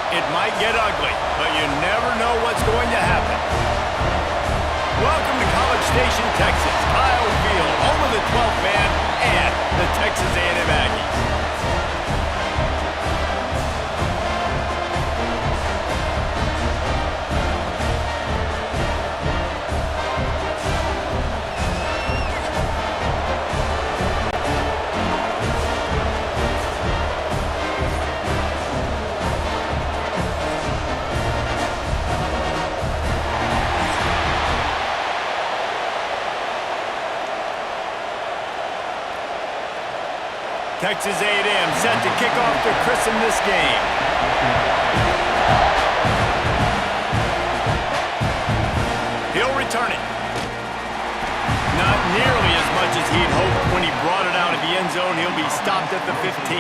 It might get ugly, but you never know what's going to happen. Welcome to College Station, Texas, Kyle Field, home of the 12th man and the Texas A&M Aggies. Texas A&M set to kick off to christen this game. He'll return it. Not nearly as much as he'd hoped when he brought it out of the end zone. He'll be stopped at the 15.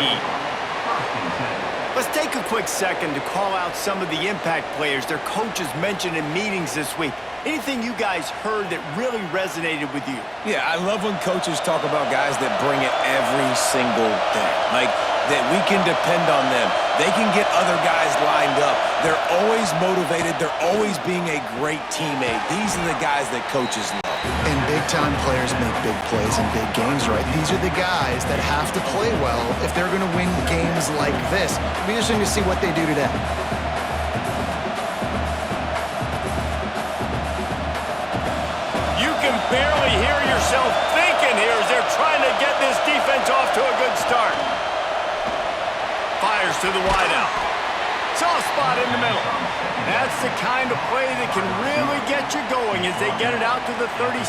Let's take a quick second to call out some of the impact players their coaches mentioned in meetings this week. Anything you guys heard that really resonated with you? Yeah, I love when coaches talk about guys that bring it every single day. Like, that we can depend on them. They can get other guys lined up. They're always motivated. They're always being a great teammate. These are the guys that coaches love. And big-time players make big plays in big games, right? These are the guys that have to play well if they're going to win games like this. It'll be interesting to see what they do today. Barely hear yourself thinking here as they're trying to get this defense off to a good start. Fires to the wideout. Soft spot in the middle. That's the kind of play that can really get you going as they get it out to the 36.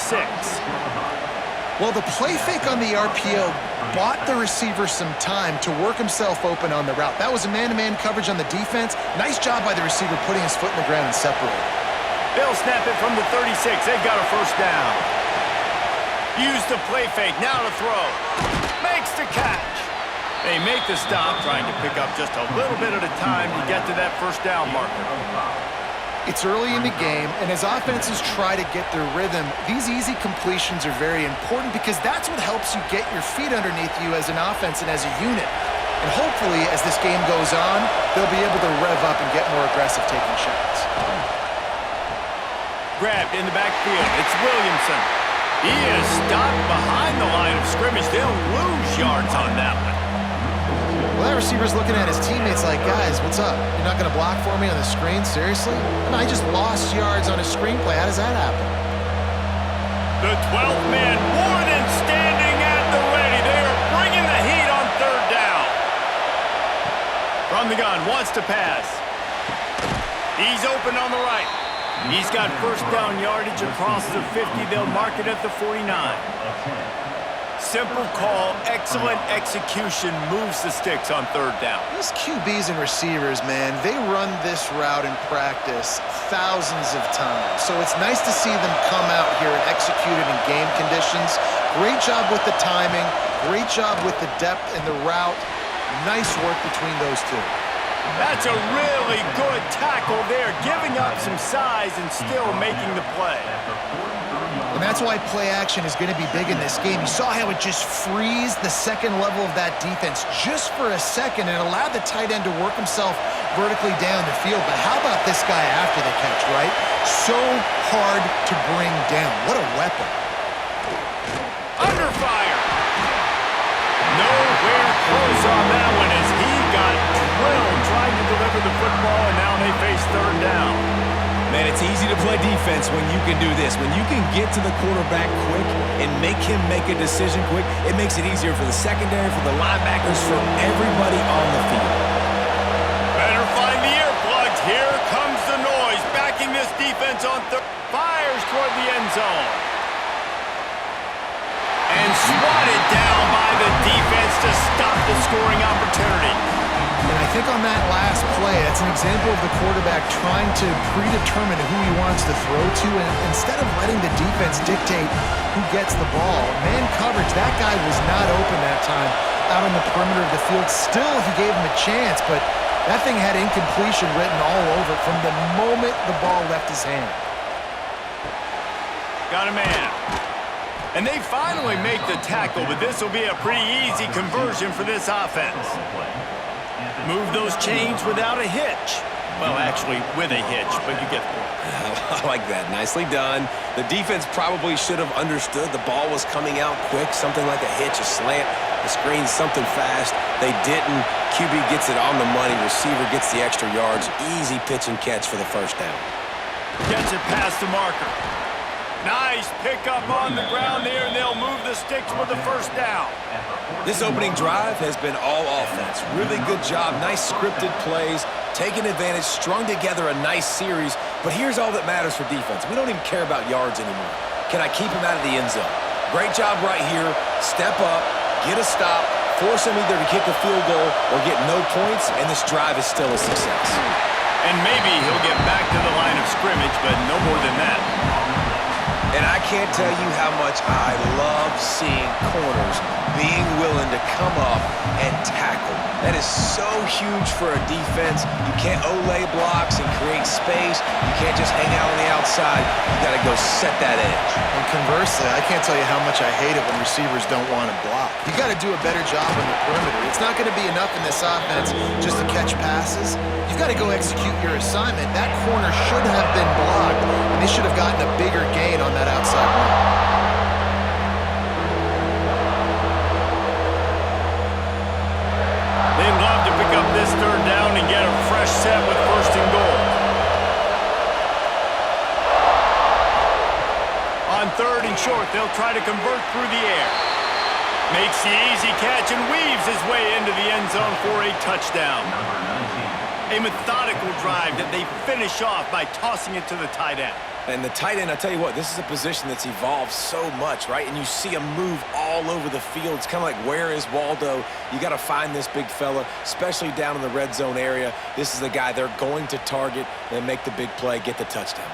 Well, the play fake on the RPO bought the receiver some time to work himself open on the route. That was a man-to-man coverage on the defense. Nice job by the receiver putting his foot in the ground and separating. They'll snap it from the 36. They've got a first down. Use the play fake. Now to throw. Makes the catch. They make the stop, trying to pick up just a little bit at a time to get to that first down marker. It's early in the game, and as offenses try to get their rhythm, these easy completions are very important because that's what helps you get your feet underneath you as an offense and as a unit. And hopefully, as this game goes on, they'll be able to rev up and get more aggressive taking shots. Grabbed in the backfield. It's Williamson. He is stopped behind the line of scrimmage. They'll lose yards on that one. Well, that receiver's looking at his teammates like, guys, what's up? You're not going to block for me on the screen? Seriously? And I just lost yards on a screenplay. How does that happen? The 12th man more than standing at the ready. They are bringing the heat on third down. From the gun, wants to pass. He's open on the right. He's got first down yardage across the 50. They'll mark it at the 49. Simple call, excellent execution, moves the sticks on third down. These QBs and receivers, man, they run this route in practice thousands of times. So it's nice to see them come out here and execute it in game conditions. Great job with the timing. Great job with the depth and the route. Nice work between those two. That's a really good tackle there, giving up some size and still making the play. And that's why play action is going to be big in this game. You saw how it just frees the second level of that defense just for a second and allowed the tight end to work himself vertically down the field. But how about this guy after the catch, right? So hard to bring down. What a weapon. Under fire. Nowhere close on that one as he got drilled trying to deliver the football, and now they face third down. Man, it's easy to play defense when you can do this. When you can get to the quarterback quick and make him make a decision quick, it makes it easier for the secondary, for the linebackers, for everybody on the field. Better find the earplugs. Here comes the noise. Backing this defense on third. Fires toward the end zone. And swatted down by the defense to stop the scoring opportunity. And I think on that last play, that's an example of the quarterback trying to predetermine who he wants to throw to, and instead of letting the defense dictate who gets the ball. Man coverage, that guy was not open that time out on the perimeter of the field. Still, he gave him a chance, but that thing had incompletion written all over it from the moment the ball left his hand. Got a man. And they finally make the tackle, but this will be a pretty easy conversion for this offense. Move those chains without a hitch. Well, actually, with a hitch, but you get the point. I like that. Nicely done. The defense probably should have understood the ball was coming out quick, something like a hitch, a slant, a screen, something fast. They didn't. QB gets it on the money. Receiver gets the extra yards. Easy pitch and catch for the first down. Gets it past the marker. Nice pickup on the ground there, and they'll move the sticks with the first down. This opening drive has been all offense. Really good job. Nice scripted plays. Taking advantage, strung together a nice series. But here's all that matters for defense. We don't even care about yards anymore. Can I keep him out of the end zone? Great job right here. Step up, get a stop, force him either to kick a field goal or get no points, and this drive is still a success. And maybe he'll get back to the line of scrimmage, but no more than that. And I can't tell you how much I love seeing corners being willing to come up and tackle. That is so huge for a defense. You can't olay blocks and create space. You can't just hang out on the outside. You got to go set that edge. And conversely, I can't tell you how much I hate it when receivers don't want to block. You got to do a better job on the perimeter. It's not going to be enough in this offense just to catch passes. You've got to go execute your assignment. That corner should have been blocked, and they should have gotten a bigger gain on that outside run. They'd love to pick up this third down and get a fresh set with first and goal. On third and short, they'll try to convert through the air. Makes the easy catch and weaves his way into the end zone for a touchdown. A methodical drive that they finish off by tossing it to the tight end. And the tight end, I tell you what, this is a position that's evolved so much, right? And you see him move all over the field. It's kind of like, where is Waldo? You got to find this big fella, especially down in the red zone area. This is the guy they're going to target and make the big play, get the touchdown.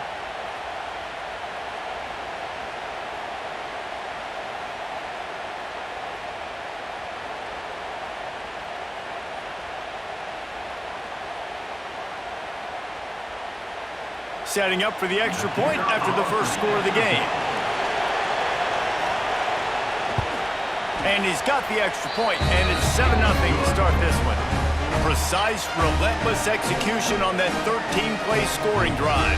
Setting up for the extra point after the first score of the game. And he's got the extra point, and it's 7-0 to start this one. Precise, relentless execution on that 13-play scoring drive.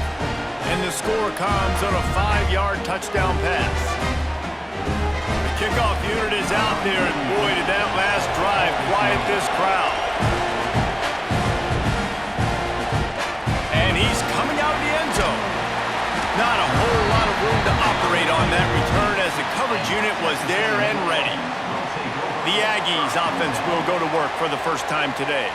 And the score comes on a 5-yard touchdown pass. The kickoff unit is out there, and boy, did that last drive quiet this crowd. He's coming out of the end zone. Not a whole lot of room to operate on that return as the coverage unit was there and ready. The Aggies offense will go to work for the first time today.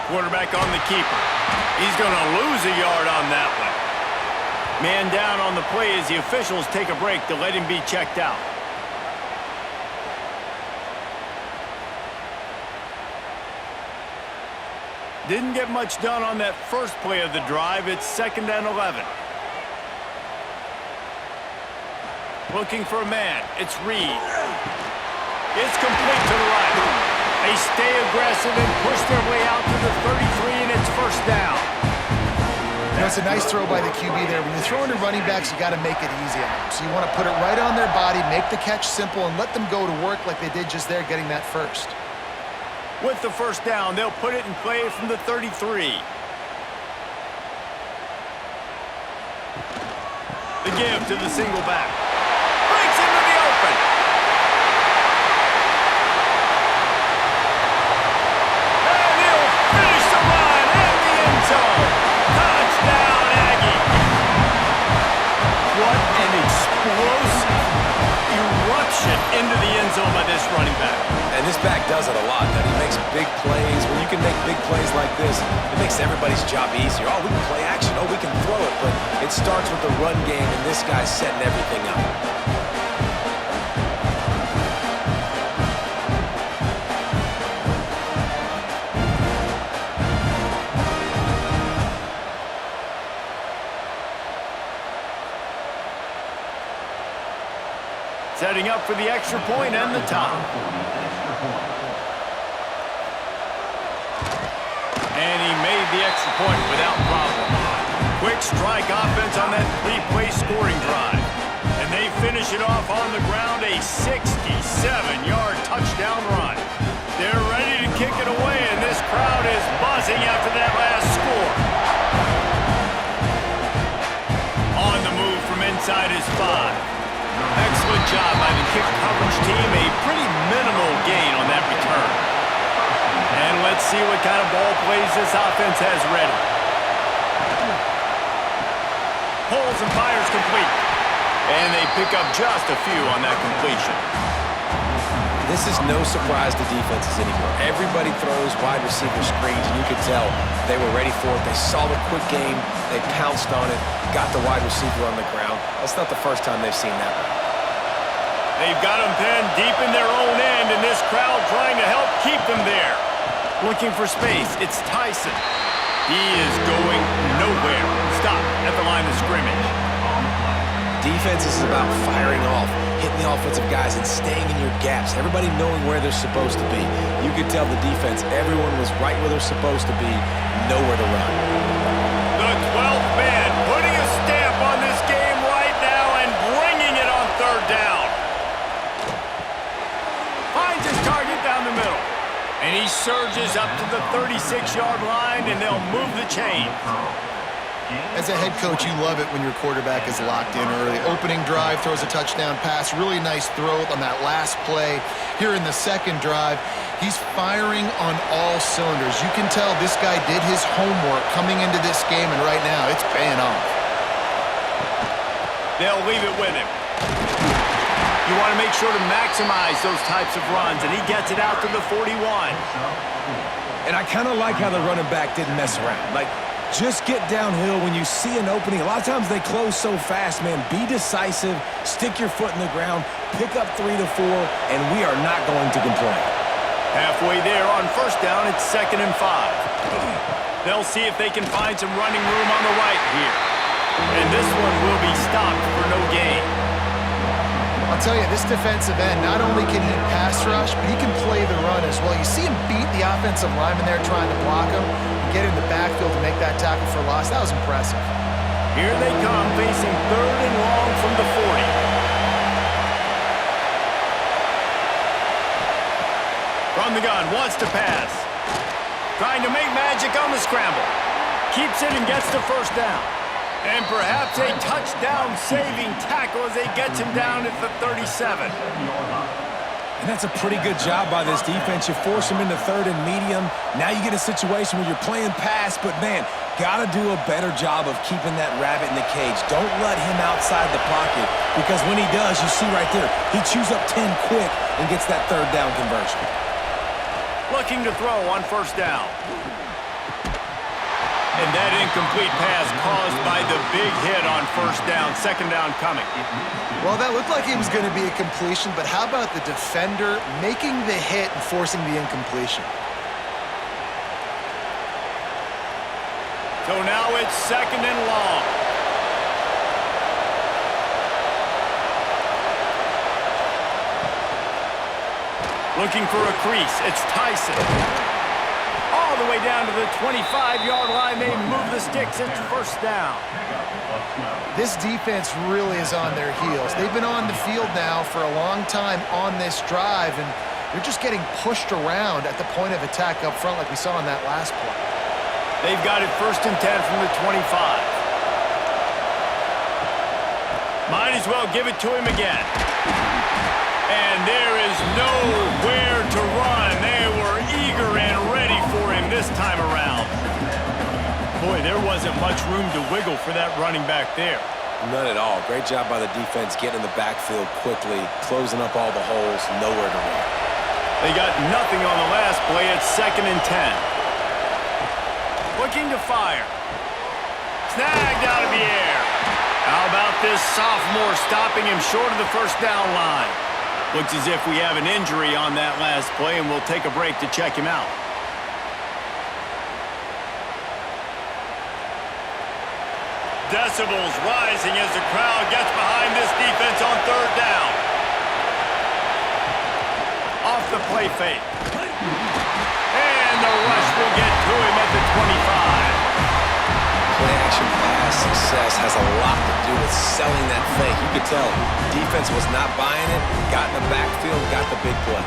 Quarterback on the keeper. He's going to lose a yard on that one. Man down on the play as the officials take a break to let him be checked out. Didn't get much done on that first play of the drive. It's 2nd and 11. Looking for a man. It's Reed. It's complete to the right. They stay aggressive and push their way out to the 33, and it's first down. You know, it's a nice throw by the QB there. When you're throwing to running backs, you got to make it easy on them. So you want to put it right on their body, make the catch simple, and let them go to work like they did just there, getting that first. With the first down, they'll put it in play from the 33. The give to the single back. Breaks into the open. And he'll finish the run in the end zone. Touchdown, Aggie. What an explosive eruption into the end zone by this running back. And this back does it a lot. He makes big plays. When you can make big plays like this, it makes everybody's job easier. Oh, we can play action. Oh, we can throw it. But it starts with the run game, and this guy's setting everything up. Setting up for the extra point and the top. And he made the extra point without problem. Quick strike offense on that three-play scoring drive. And they finish it off on the ground, a 67-yard touchdown run. They're ready to kick it away, and this crowd is buzzing after that last score. On the move from inside his 5. Excellent job by the kick coverage team. A pretty minimal gain on that return. And let's see what kind of ball plays this offense has ready. Pulls and fires complete. And they pick up just a few on that completion. This is no surprise to defenses anymore. Everybody throws wide receiver screens, and you could tell they were ready for it. They saw the quick game. They pounced on it, got the wide receiver on the ground. That's not the first time they've seen that one. They've got them pinned deep in their own end, and this crowd trying to help keep them there. Looking for space. It's Tyson. He is going nowhere. Stop at the line of scrimmage. Defense is about firing off, hitting the offensive guys, and staying in your gaps. Everybody knowing where they're supposed to be. You could tell the defense, everyone was right where they're supposed to be, nowhere to run. The 12th man putting a stamp on this game right now and bringing it on third down. Finds his target down the middle. And he surges up to the 36-yard line, and they'll move the chain. As a head coach, you love it when your quarterback is locked in early. Opening drive, throws a touchdown pass. Really nice throw on that last play. Here in the second drive, he's firing on all cylinders. You can tell this guy did his homework coming into this game, and right now it's paying off. They'll leave it with him. You want to make sure to maximize those types of runs, and he gets it out to the 41. And I kind of like how the running back didn't mess around. Like, just get downhill when you see an opening. A lot of times they close so fast, man. Be decisive, stick your foot in the ground, pick up 3 to 4, and we are not going to complain. Halfway there on first down, it's 2nd and 5. They'll see if they can find some running room on the right here. And this one will be stopped for no gain. I'll tell you, this defensive end, not only can he pass rush, but he can play the run as well. You see him beat the offensive lineman there trying to block him, get in the backfield to make that tackle for loss. That was impressive. Here they come, facing 3rd and long from the 40. From the gun, wants to pass. Trying to make magic on the scramble. Keeps it and gets the first down. And perhaps a touchdown-saving tackle as they gets him down at the 37. And that's a pretty good job by this defense. You force him into 3rd and medium. Now you get a situation where you're playing pass, but, man, got to do a better job of keeping that rabbit in the cage. Don't let him outside the pocket, because when he does, you see right there, he chews up 10 quick and gets that 3rd down conversion. Looking to throw on first down. And that incomplete pass caused by the big hit on first down. 2nd down coming. Well, that looked like it was going to be a completion, but how about the defender making the hit and forcing the incompletion? So now it's 2nd and long. Looking for a crease. It's Tyson. All the way down to the 25-yard line. They move the sticks. It's first down. This defense really is on their heels. They've been on the field now for a long time on this drive, and they're just getting pushed around at the point of attack up front like we saw in that last play. They've got it 1st and 10 from the 25. Might as well give it to him again. And there is nowhere to run. They were eager and ready for him this time around. Boy, there wasn't much room to wiggle for that running back there. None at all. Great job by the defense getting in the backfield quickly, closing up all the holes, nowhere to run. They got nothing on the last play. It's 2nd and 10. Looking to fire. Snagged out of the air. How about this sophomore stopping him short of the first down line? Looks as if we have an injury on that last play, and we'll take a break to check him out. Decibels rising as the crowd gets behind this defense on 3rd down. Off the play fake. And the rush will get to him at the Play-action pass success has a lot to do with selling that fake. You could tell defense was not buying it, got in the backfield, got the big play.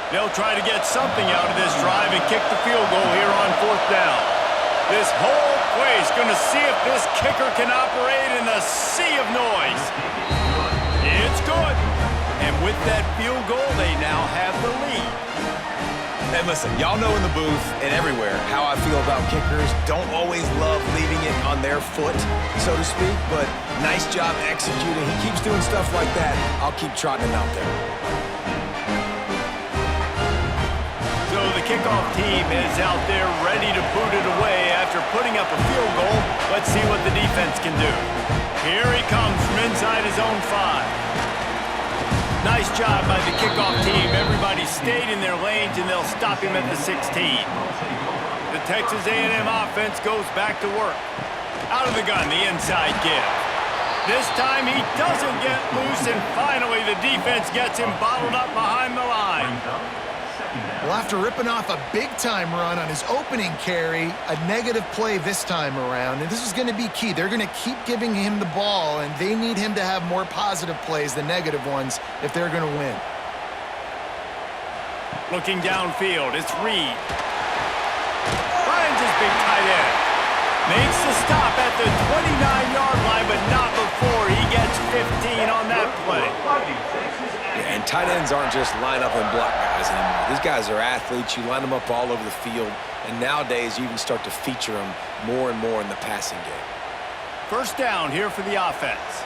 They'll try to get something out of this drive and kick the field goal here on 4th down. This whole place going to see if this kicker can operate in the sea of noise. It's good. And with that field goal, they now have the lead. And listen, y'all know in the booth and everywhere how I feel about kickers. Don't always love leaving it on their foot, so to speak, but nice job executing. He keeps doing stuff like that. I'll keep trotting him out there. So the kickoff team is out there ready to boot it away after putting up a field goal. Let's see what the defense can do. Here he comes from inside his own 5. Nice job by the kickoff team. Everybody stayed in their lanes, and they'll stop him at the 16. The Texas A&M offense goes back to work. Out of the gun, the inside give. This time he doesn't get loose, and finally the defense gets him bottled up behind the line. Well, after ripping off a big-time run on his opening carry, a negative play this time around, and this is going to be key. They're going to keep giving him the ball, and they need him to have more positive plays than negative ones if they're going to win. Looking downfield, it's Reed. Finds his big tight end. Makes the stop at the 29-yard line, but not before he gets 15 on that play. And tight ends aren't just line up and block guys anymore. These guys are athletes. You line them up all over the field. And nowadays, you even start to feature them more and more in the passing game. 1st down here for the offense.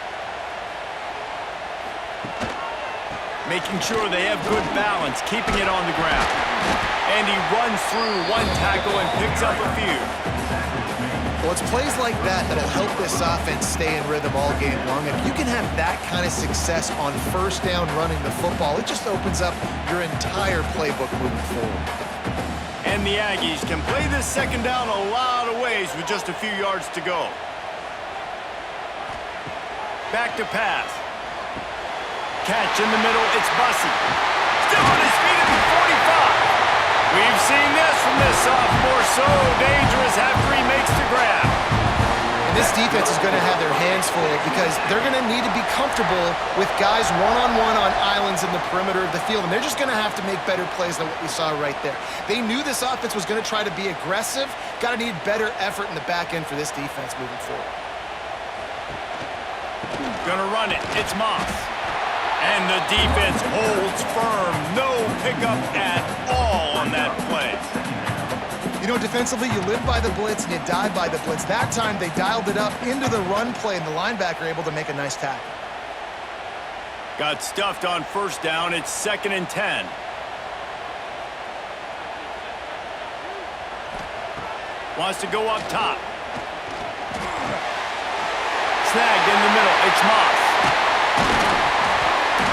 Making sure they have good balance, keeping it on the ground. And he runs through one tackle and picks up a few. Well, it's plays like that that'll help this offense stay in rhythm all game long. If you can have that kind of success on 1st down running the football, it just opens up your entire playbook moving forward. And the Aggies can play this 2nd down a lot of ways with just a few yards to go. Back to pass. Catch in the middle, it's Bussey. Still on his feet at the 45. We've seen this from this sophomore, so dangerous after he makes the grab. And this defense is going to have their hands full because they're going to need to be comfortable with guys one-on-one on islands in the perimeter of the field, and they're just going to have to make better plays than what we saw right there. They knew this offense was going to try to be aggressive. Got to need better effort in the back end for this defense moving forward. Gonna run it. It's Moss. And the defense holds firm. No pickup at all on that play. You know, defensively, you live by the blitz and you die by the blitz. That time, they dialed it up into the run play, and the linebacker able to make a nice tackle. Got stuffed on 1st down. It's 2nd and 10. Wants to go up top. Snagged in the middle. It's Moss.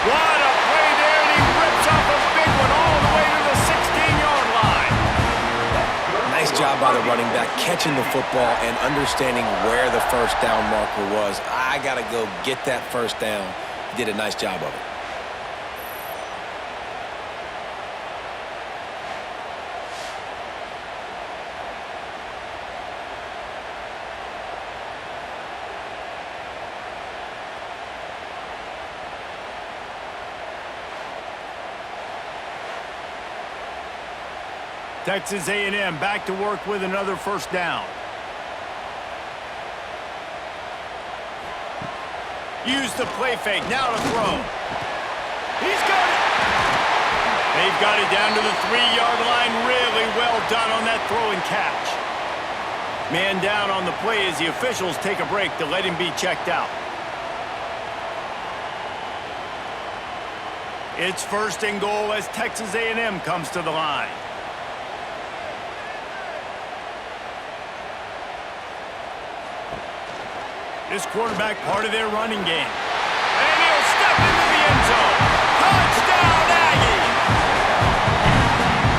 What a play there, and he rips off a big one all the way to the 16-yard line. Nice job by the running back, catching the football and understanding where the 1st down marker was. I got to go get that 1st down. He did a nice job of it. Texas A&M back to work with another 1st down. Use the play fake, now to throw. He's got it. They've got it down to the 3-yard line. Really well done on that throw and catch. Man down on the play as the officials take a break to let him be checked out. It's 1st and goal as Texas A&M comes to the line. This quarterback part of their running game. And he'll step into the end zone. Touchdown, Aggies!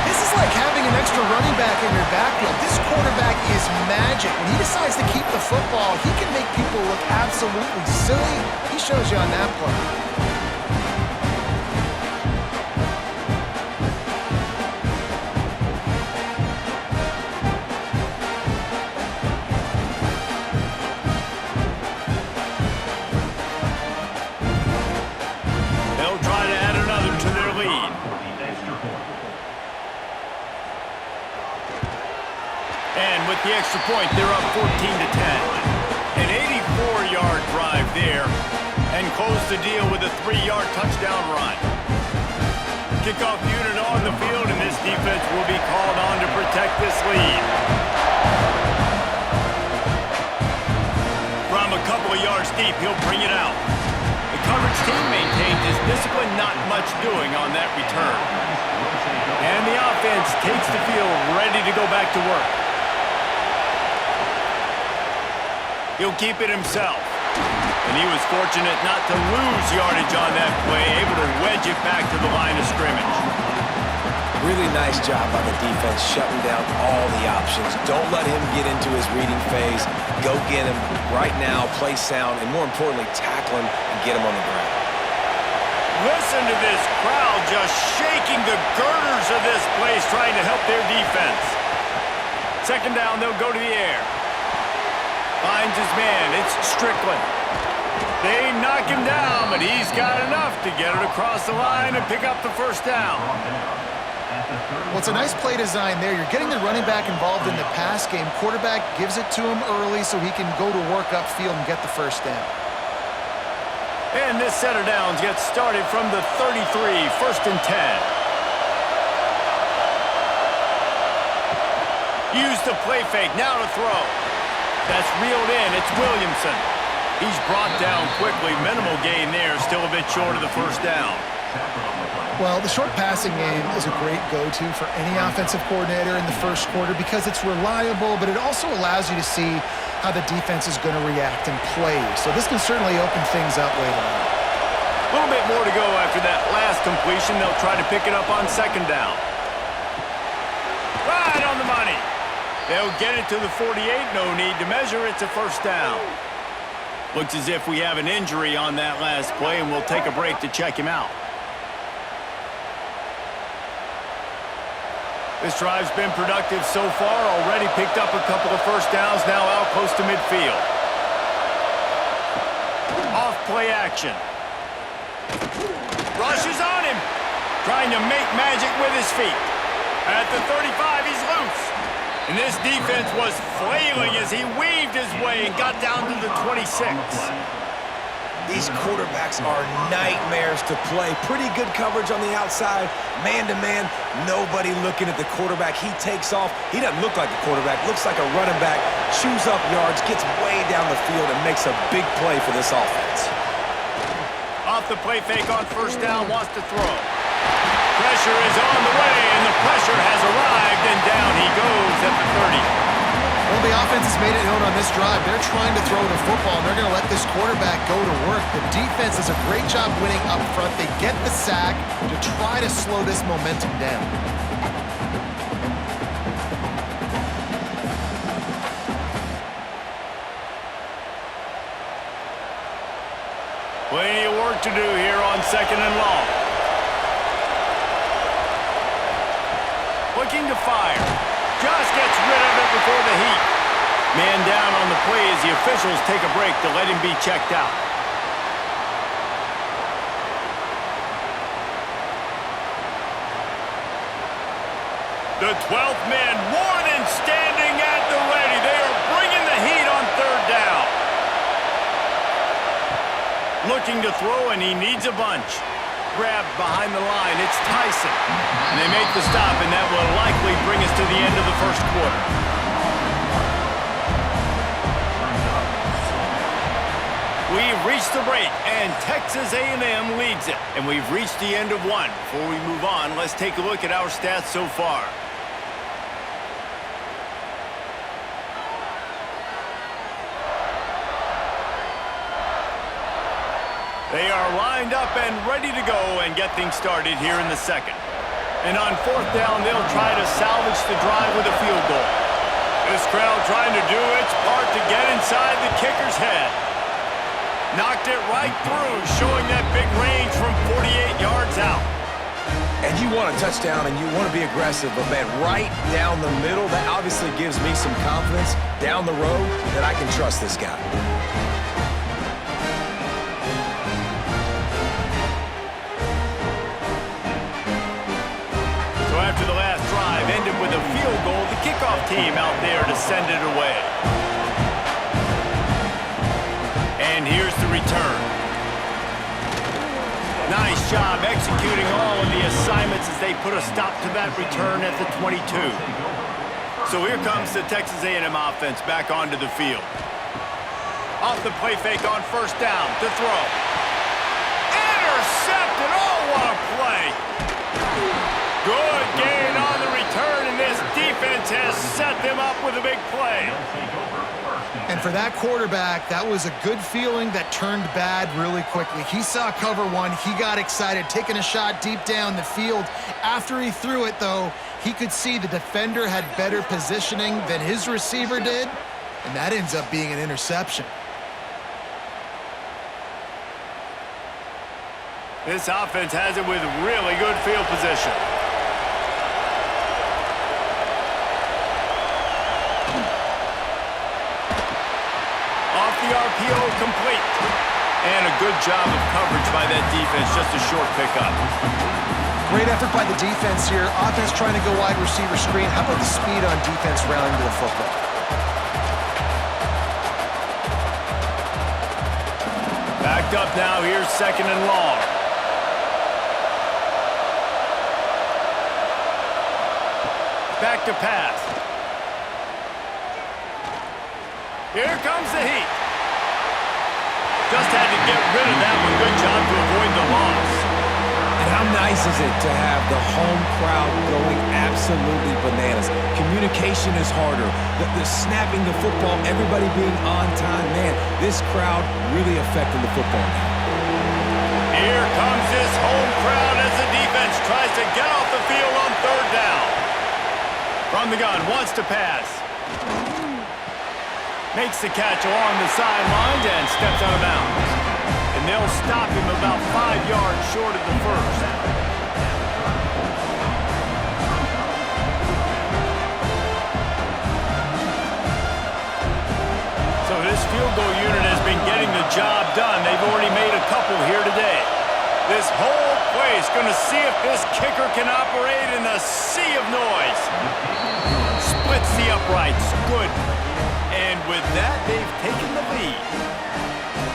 This is like having an extra running back in your backfield. This quarterback is magic. When he decides to keep the football, he can make people look absolutely silly. He shows you on that play. The extra point, they're up 14-10. An 84-yard drive there, and close the deal with a 3-yard touchdown run. Kickoff unit on the field, and this defense will be called on to protect this lead. From a couple of yards deep, he'll bring it out. The coverage team maintains his discipline, not much doing on that return. And the offense takes the field ready to go back to work. He'll keep it himself. And he was fortunate not to lose yardage on that play, able to wedge it back to the line of scrimmage. Really nice job by the defense shutting down all the options. Don't let him get into his reading phase. Go get him right now, play sound, and more importantly, tackle him and get him on the ground. Listen to this crowd just shaking the girders of this place, trying to help their defense. Second down, they'll go to the air. Finds his man. It's Strickland. They knock him down, but he's got enough to get it across the line and pick up the first down. Well, it's a nice play design there. You're getting the running back involved in the pass game. Quarterback gives it to him early so he can go to work upfield and get the first down. And this set of downs gets started from the 33, 1st and 10. Use the play fake. Now to throw. That's reeled in. It's Williamson. He's brought down quickly. Minimal gain there. Still a bit short of the first down. Well, the short passing game is a great go-to for any offensive coordinator in the first quarter because it's reliable, but it also allows you to see how the defense is going to react and play. So this can certainly open things up later on. A little bit more to go after that last completion. They'll try to pick it up on second down. Right on the money. They'll get it to the 48. No need to measure. It's a first down. Looks as if we have an injury on that last play, and we'll take a break to check him out. This drive's been productive so far. Already picked up a couple of first downs. Now out close to midfield. Off play action. Rushes on him. Trying to make magic with his feet. At the 35, he's loose. And this defense was flailing as he weaved his way and got down to the 26. These quarterbacks are nightmares to play. Pretty good coverage on the outside. Man-to-man, nobody looking at the quarterback. He takes off. He doesn't look like a quarterback. Looks like a running back. Chews up yards, gets way down the field, and makes a big play for this offense. Off the play fake on first down, wants to throw. Pressure is on the way, and the pressure has arrived, and down he goes at the 30. Well, the offense has made it known on this drive. They're trying to throw the football, and they're going to let this quarterback go to work. The defense does a great job winning up front. They get the sack to try to slow this momentum down. Plenty of work to do here on second and long. Looking to fire. Just gets rid of it before the heat. Man down on the play as the officials take a break to let him be checked out. The 12th man more than standing at the ready. They are bringing the heat on third down. Looking to throw, and he needs a bunch. Grabbed behind the line. It's Tyson. And they make the stop, and that will likely bring us to the end of the first quarter. We've reached the break, and Texas A&M leads it. And we've reached the end of one. Before we move on, let's take a look at our stats so far. They are lined up and ready to go and get things started here in the second. And on fourth down, they'll try to salvage the drive with a field goal. This crowd trying to do its part to get inside the kicker's head. Knocked it right through, showing that big range from 48 yards out. And you want a touchdown and you want to be aggressive, but man, right down the middle, that obviously gives me some confidence down the road that I can trust this guy. So after the last drive ended with a field goal, the kickoff team out there to send it away. And here's the return. Nice job executing all of the assignments as they put a stop to that return at the 22. So here comes the Texas A&M offense back onto the field. Off the play fake on first down to throw. Intercepted! Oh, what a play! Good gain on the return, and this defense has set them up with a big play. And for that quarterback, that was a good feeling that turned bad really quickly. He saw cover one. He got excited, taking a shot deep down the field. After he threw it, though, he could see the defender had better positioning than his receiver did, and that ends up being an interception. This offense has it with really good field position. The RPO complete. And a good job of coverage by that defense, just a short pickup. Great effort by the defense here. Offense trying to go wide receiver screen. How about the speed on defense rallying to the football? Backed up now, here's second and long. Back to pass. Here comes the heat. Just had to get rid of that one. Good job to avoid the loss. And how nice is it to have the home crowd going absolutely bananas? Communication is harder. The snapping the football, everybody being on time. Man, this crowd really affecting the football now. Here comes this home crowd as the defense tries to get off the field on third down. From the gun, wants to pass. Makes the catch along the sidelines and steps out of bounds. And they'll stop him about 5 yards short of the first. So this field goal unit has been getting the job done. They've already made a couple here today. This whole place going to see if this kicker can operate in the sea of noise. Splits the uprights. Good. And with that, they've taken the lead.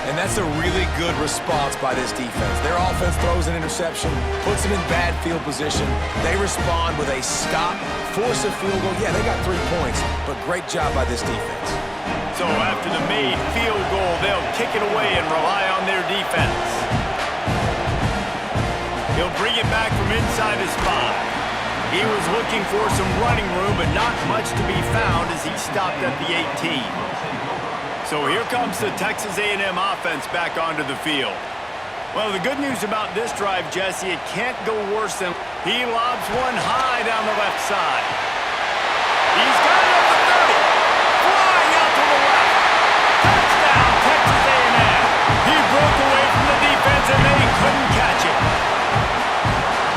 And that's a really good response by this defense. Their offense throws an interception, puts them in bad field position. They respond with a stop, force a field goal. Yeah, they got 3 points, but great job by this defense. So after the made field goal, they'll kick it away and rely on their defense. He'll bring it back from inside his 5. He was looking for some running room, but not much to be found as he stopped at the 18. So here comes the Texas A&M offense back onto the field. Well, the good news about this drive, Jesse, it can't go worse than he lobs one high down the left side. He's got it at the 30. Flying out to the left. Touchdown, Texas A&M. He broke away from the defense and they couldn't catch it.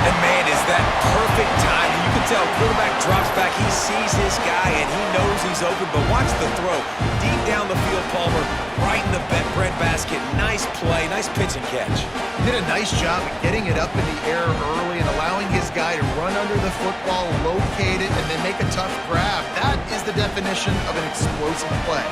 And man, is that perfect timing. You can tell quarterback drops back. He sees his guy and he knows he's open, but watch the throw. Deep down the field, Palmer, right in the bread basket. Nice play, nice pitch and catch. Did a nice job of getting it up in the air early and allowing his guy to run under the football, locate it, and then make a tough grab. That is the definition of an explosive play.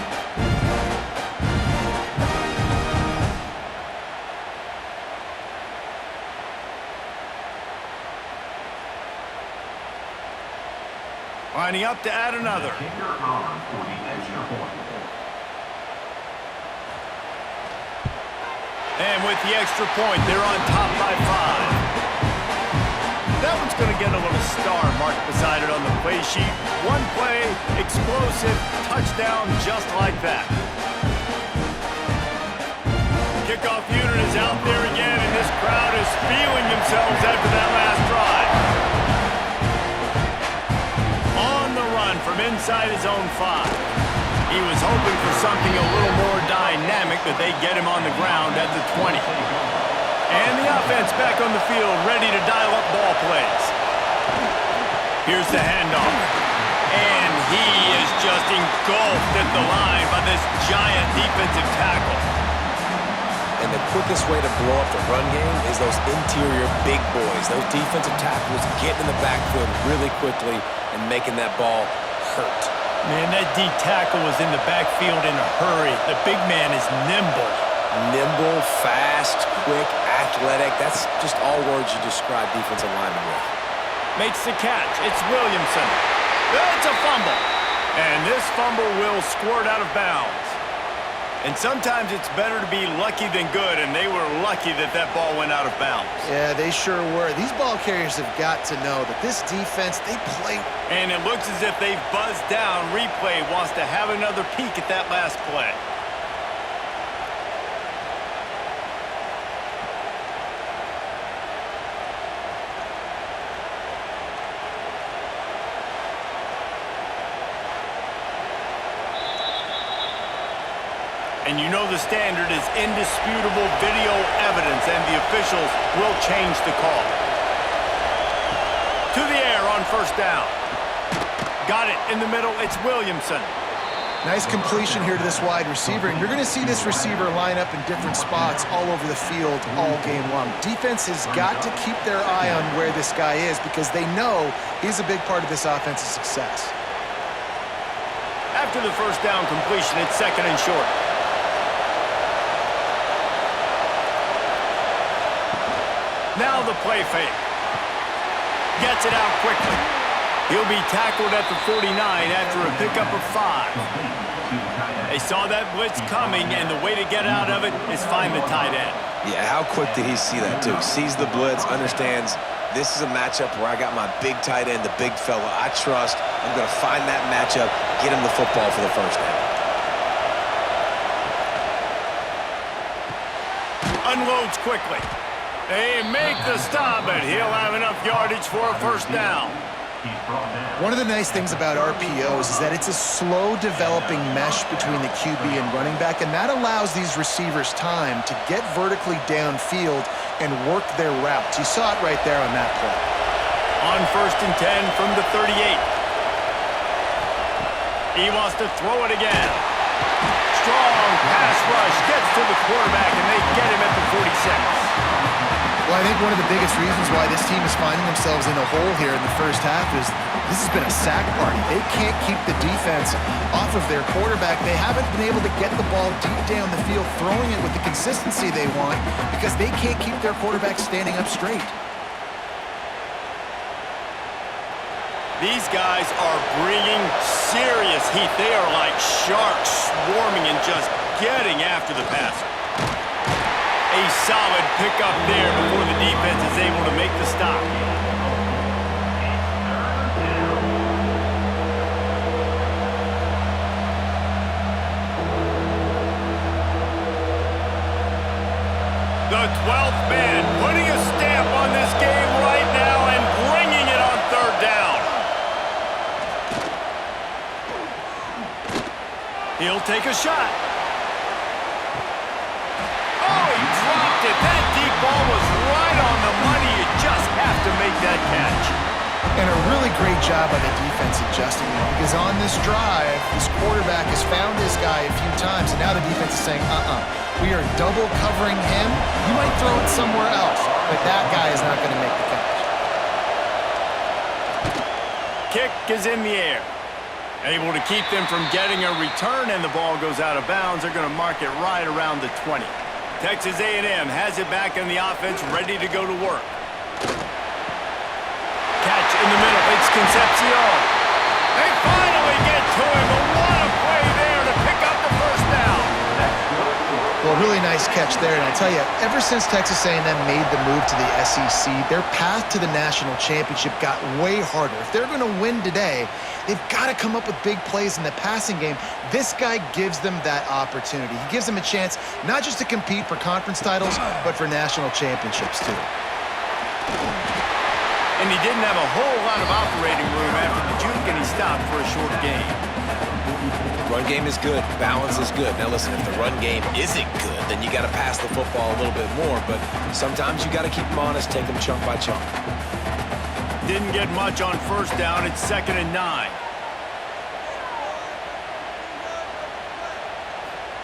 Lining up to add another. And with the extra point, they're on top by 5. That one's going to get a little star marked beside it on the play sheet. One play, explosive, touchdown just like that. Kickoff unit is out there again, and this crowd is feeling themselves after that last drive. inside his own 5. He was hoping for something a little more dynamic, but they get him on the ground at the 20. And the offense back on the field, ready to dial up ball plays. Here's the handoff. And he is just engulfed at the line by this giant defensive tackle. And the quickest way to blow up the run game is those interior big boys. Those defensive tackles getting in the backfield really quickly and making that ball hurt. Man, that D tackle was in the backfield in a hurry. The big man is nimble. Nimble, fast, quick, athletic. That's just all words you describe defensive linemen with. Makes the catch. It's Williamson. It's a fumble. And this fumble will squirt out of bounds. And sometimes it's better to be lucky than good, and they were lucky that that ball went out of bounds. Yeah, they sure were. These ball carriers have got to know that this defense, they play. And it looks as if they've buzzed down. Replay wants to have another peek at that last play. And you know the standard is indisputable video evidence, and the officials will change the call. To the air on first down. Got it in the middle. It's Williamson. Nice completion here to this wide receiver, and you're going to see this receiver line up in different spots all over the field all game long. Defense has got to keep their eye on where this guy is because they know he's a big part of this offense's success. After the first down completion, it's second and short. Now the play fake. Gets it out quickly. He'll be tackled at the 49 after a pickup of 5. They saw that blitz coming, and the way to get out of it is find the tight end. Yeah, how quick did he see that, too? Sees the blitz, understands this is a matchup where I got my big tight end, the big fella I trust. I'm going to find that matchup, get him the football for the first down. Unloads quickly. They make the stop, but he'll have enough yardage for a first down. One of the nice things about RPOs is that it's a slow developing mesh between the QB and running back, and that allows these receivers time to get vertically downfield and work their routes. You saw it right there on that play. On first and 10 from the 38. He wants to throw it again. Strong pass rush gets to the quarterback, and they get him at the 46. Well, I think one of the biggest reasons why this team is finding themselves in a hole here in the first half is this has been a sack party. They can't keep the defense off of their quarterback. They haven't been able to get the ball deep down the field, throwing it with the consistency they want because they can't keep their quarterback standing up straight. These guys are bringing serious heat. They are like sharks swarming and just getting after the passer. A solid pickup there before the defense is able to make the stop. The 12th man putting a stamp on this game right now and bringing it on third down. He'll take a shot. That deep ball was right on the money. You just have to make that catch. And a really great job by the defense adjusting there because on this drive, this quarterback has found this guy a few times, and now the defense is saying, we are double covering him. You might throw it somewhere else, but that guy is not going to make the catch. Kick is in the air. Able to keep them from getting a return, and the ball goes out of bounds. They're going to mark it right around the 20. Texas A&M has it back in the offense, ready to go to work. Catch in the middle. It's Concepcion. They finally get to him. But what a play there to pick up the first down. Well, really nice catch there. And I tell you, ever since Texas A&M made the move to the SEC, their path to the national championship got way harder. If they're going to win today, they've got to come up with big plays in the passing game. This guy gives them that opportunity. He gives them a chance not just to compete for conference titles, but for national championships too. And he didn't have a whole lot of operating room after the juke, and he stopped for a short gain. Run game is good. Balance is good. Now listen, if the run game isn't good, then you got to pass the football a little bit more. But sometimes you got to keep them honest, take them chunk by chunk. Didn't get much on first down. It's 2nd and 9.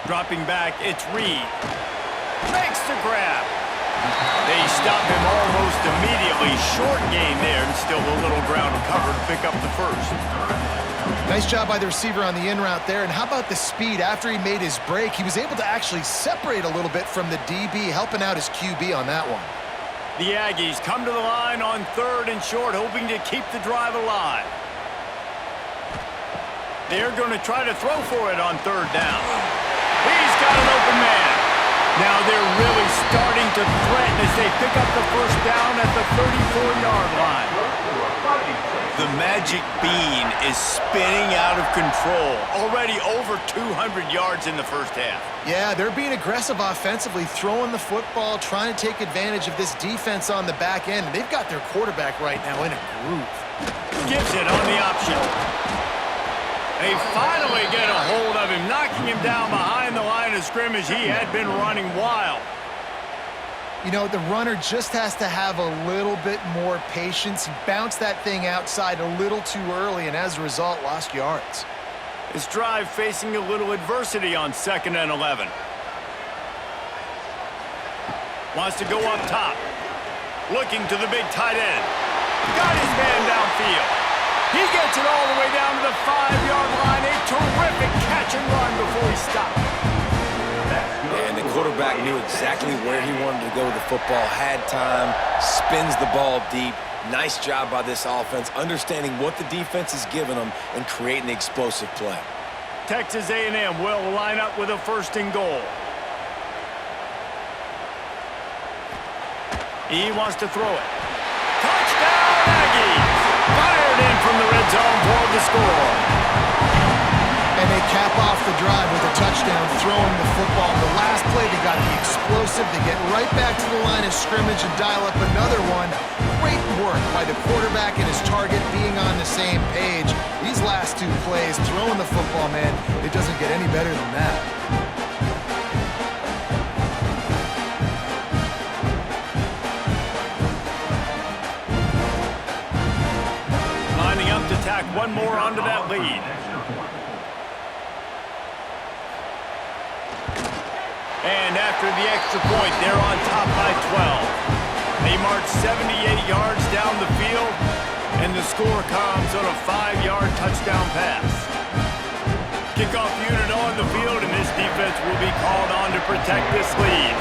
Dropping back, it's Reed. Makes the grab. They stop him almost immediately. Short gain there, and still a little ground to cover to pick up the first. Nice job by the receiver on the in route there. And how about the speed? After he made his break, he was able to actually separate a little bit from the DB, helping out his QB on that one. The Aggies come to the line on 3rd and short, hoping to keep the drive alive. They're going to try to throw for it on 3rd down. He's got an open man. Now they're really starting to threaten as they pick up the first down at the 34-yard line. The magic bean is spinning out of control. Already over 200 yards in the first half. Yeah, they're being aggressive offensively, throwing the football, trying to take advantage of this defense on the back end. They've got their quarterback right now in a groove. Gives it on the option. They finally get a hold of him, knocking him down behind the line of scrimmage. He had been running wild. You know, the runner just has to have a little bit more patience. He bounced that thing outside a little too early, and as a result, lost yards. His drive facing a little adversity on 2nd and 11. Wants to go up top. Looking to the big tight end. Got his man downfield. He gets it all the way down to the 5-yard line. A terrific catch and run before he stopped. And the quarterback knew exactly where he wanted to go with the football, had time, spins the ball deep. Nice job by this offense, understanding what the defense is giving them and creating the explosive play. Texas A&M will line up with a 1st and goal. He wants to throw it. Touchdown, Aggies! Fired in from the red zone for the score. And they cap off the drive with a touchdown, throwing the football. The last play, they got the explosive. They get right back to the line of scrimmage and dial up another one. Great work by the quarterback and his target being on the same page. These last 2 plays, throwing the football, man, it doesn't get any better than that. Lining up to tack one more onto that lead. And after the extra point, they're on top by 12. They march 78 yards down the field, and the score comes on a 5-yard touchdown pass. Kickoff unit on the field, and this defense will be called on to protect this lead.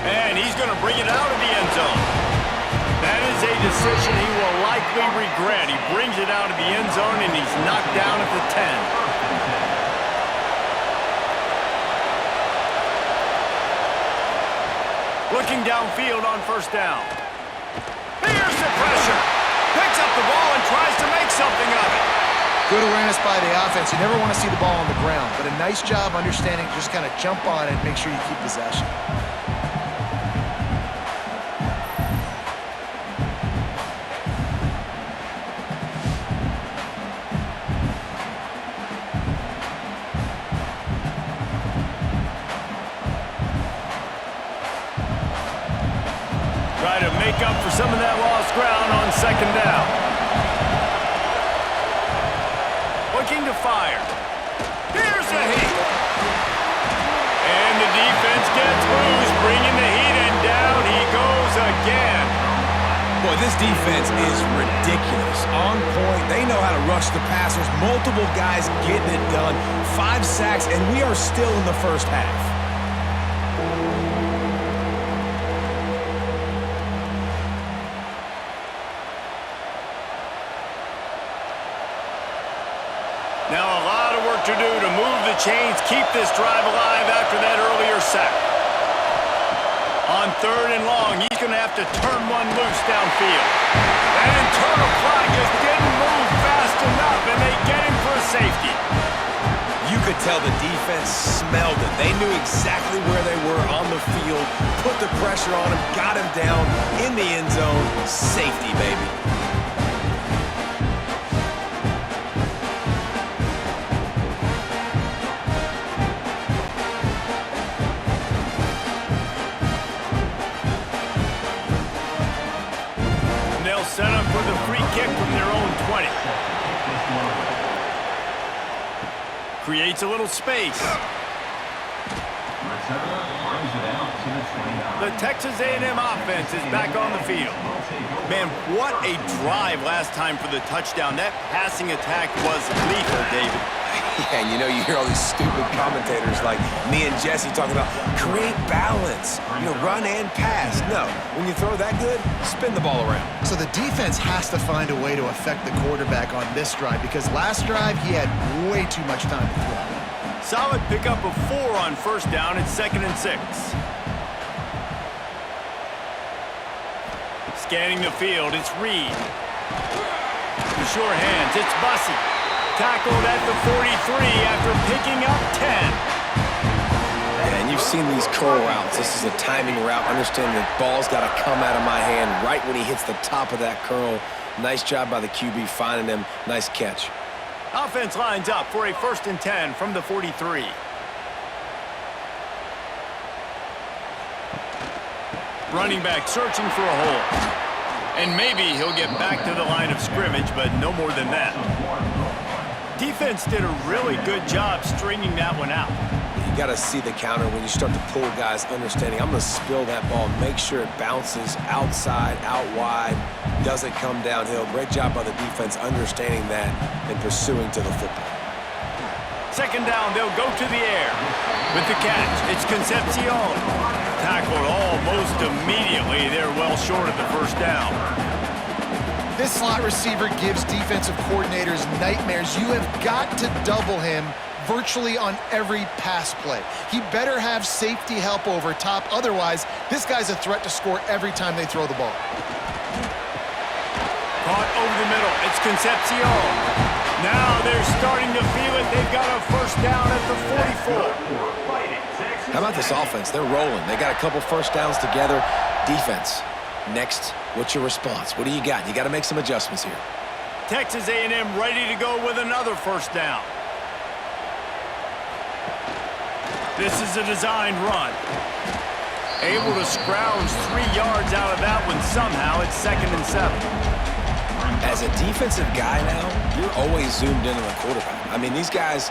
And he's going to bring it out of the end zone. That is a decision he will likely regret. He brings it out of the end zone, and he's knocked down at the 10. Looking downfield on 1st down. Here's the pressure. Picks up the ball and tries to make something of it. Good awareness by the offense. You never want to see the ball on the ground, but a nice job understanding to just kind of jump on it and make sure you keep possession. Try to make up for some of that lost ground on 2nd down. Looking to fire. Here's the heat. And the defense gets loose, bringing the heat, and down he goes again. Boy, this defense is ridiculous. On point, they know how to rush the passers. Multiple guys getting it done. 5 sacks, and we are still in the first half. Now a lot of work to do to move the chains, keep this drive alive after that earlier sack. On 3rd and long, he's going to have to turn one loose downfield. That internal clock just didn't move fast enough, and they get him for a safety. You could tell the defense smelled it. They knew exactly where they were on the field, put the pressure on him, got him down in the end zone. Safety, baby. Set up for the free kick from their own 20. Creates a little space. The Texas A&M offense is back on the field. Man, what a drive last time for the touchdown. That passing attack was lethal, David. Yeah, and you hear all these stupid commentators like me and Jesse talking about create balance, run and pass. No, when you throw that good, spin the ball around. So the defense has to find a way to affect the quarterback on this drive because last drive he had way too much time to throw. Solid pickup of 4 on first down. It's 2nd and 6. Scanning the field, it's Reed. The sure hands, it's Bussey. Tackled at the 43 after picking up 10. And you've seen these curl routes. This is a timing route. Understanding the ball's got to come out of my hand right when he hits the top of that curl. Nice job by the QB finding him. Nice catch. Offense lines up for a 1st and 10 from the 43. Running back searching for a hole. And maybe he'll get back to the line of scrimmage, but no more than that. Defense did a really good job stringing that one out. You got to see the counter when you start to pull guys, understanding I'm going to spill that ball, make sure it bounces outside, out wide, doesn't come downhill. Great job by the defense understanding that and pursuing to the football. 2nd down, they'll go to the air. With the catch, it's Concepcion. Tackled almost immediately. They're well short of the 1st down. This slot receiver gives defensive coordinators nightmares. You have got to double him virtually on every pass play. He better have safety help over top. Otherwise, this guy's a threat to score every time they throw the ball. Caught over the middle. It's Concepcion. Now they're starting to feel it. They've got a 1st down at the 44. How about this offense? They're rolling. They got a couple 1st downs together. Defense. Next, what's your response? What do you got? You got to make some adjustments here. Texas A&M ready to go with another 1st down. This is a designed run. Able to scrounge 3 yards out of that one somehow. It's 2nd and 7. As a defensive guy now, you're always zoomed in on the quarterback. I mean, these guys,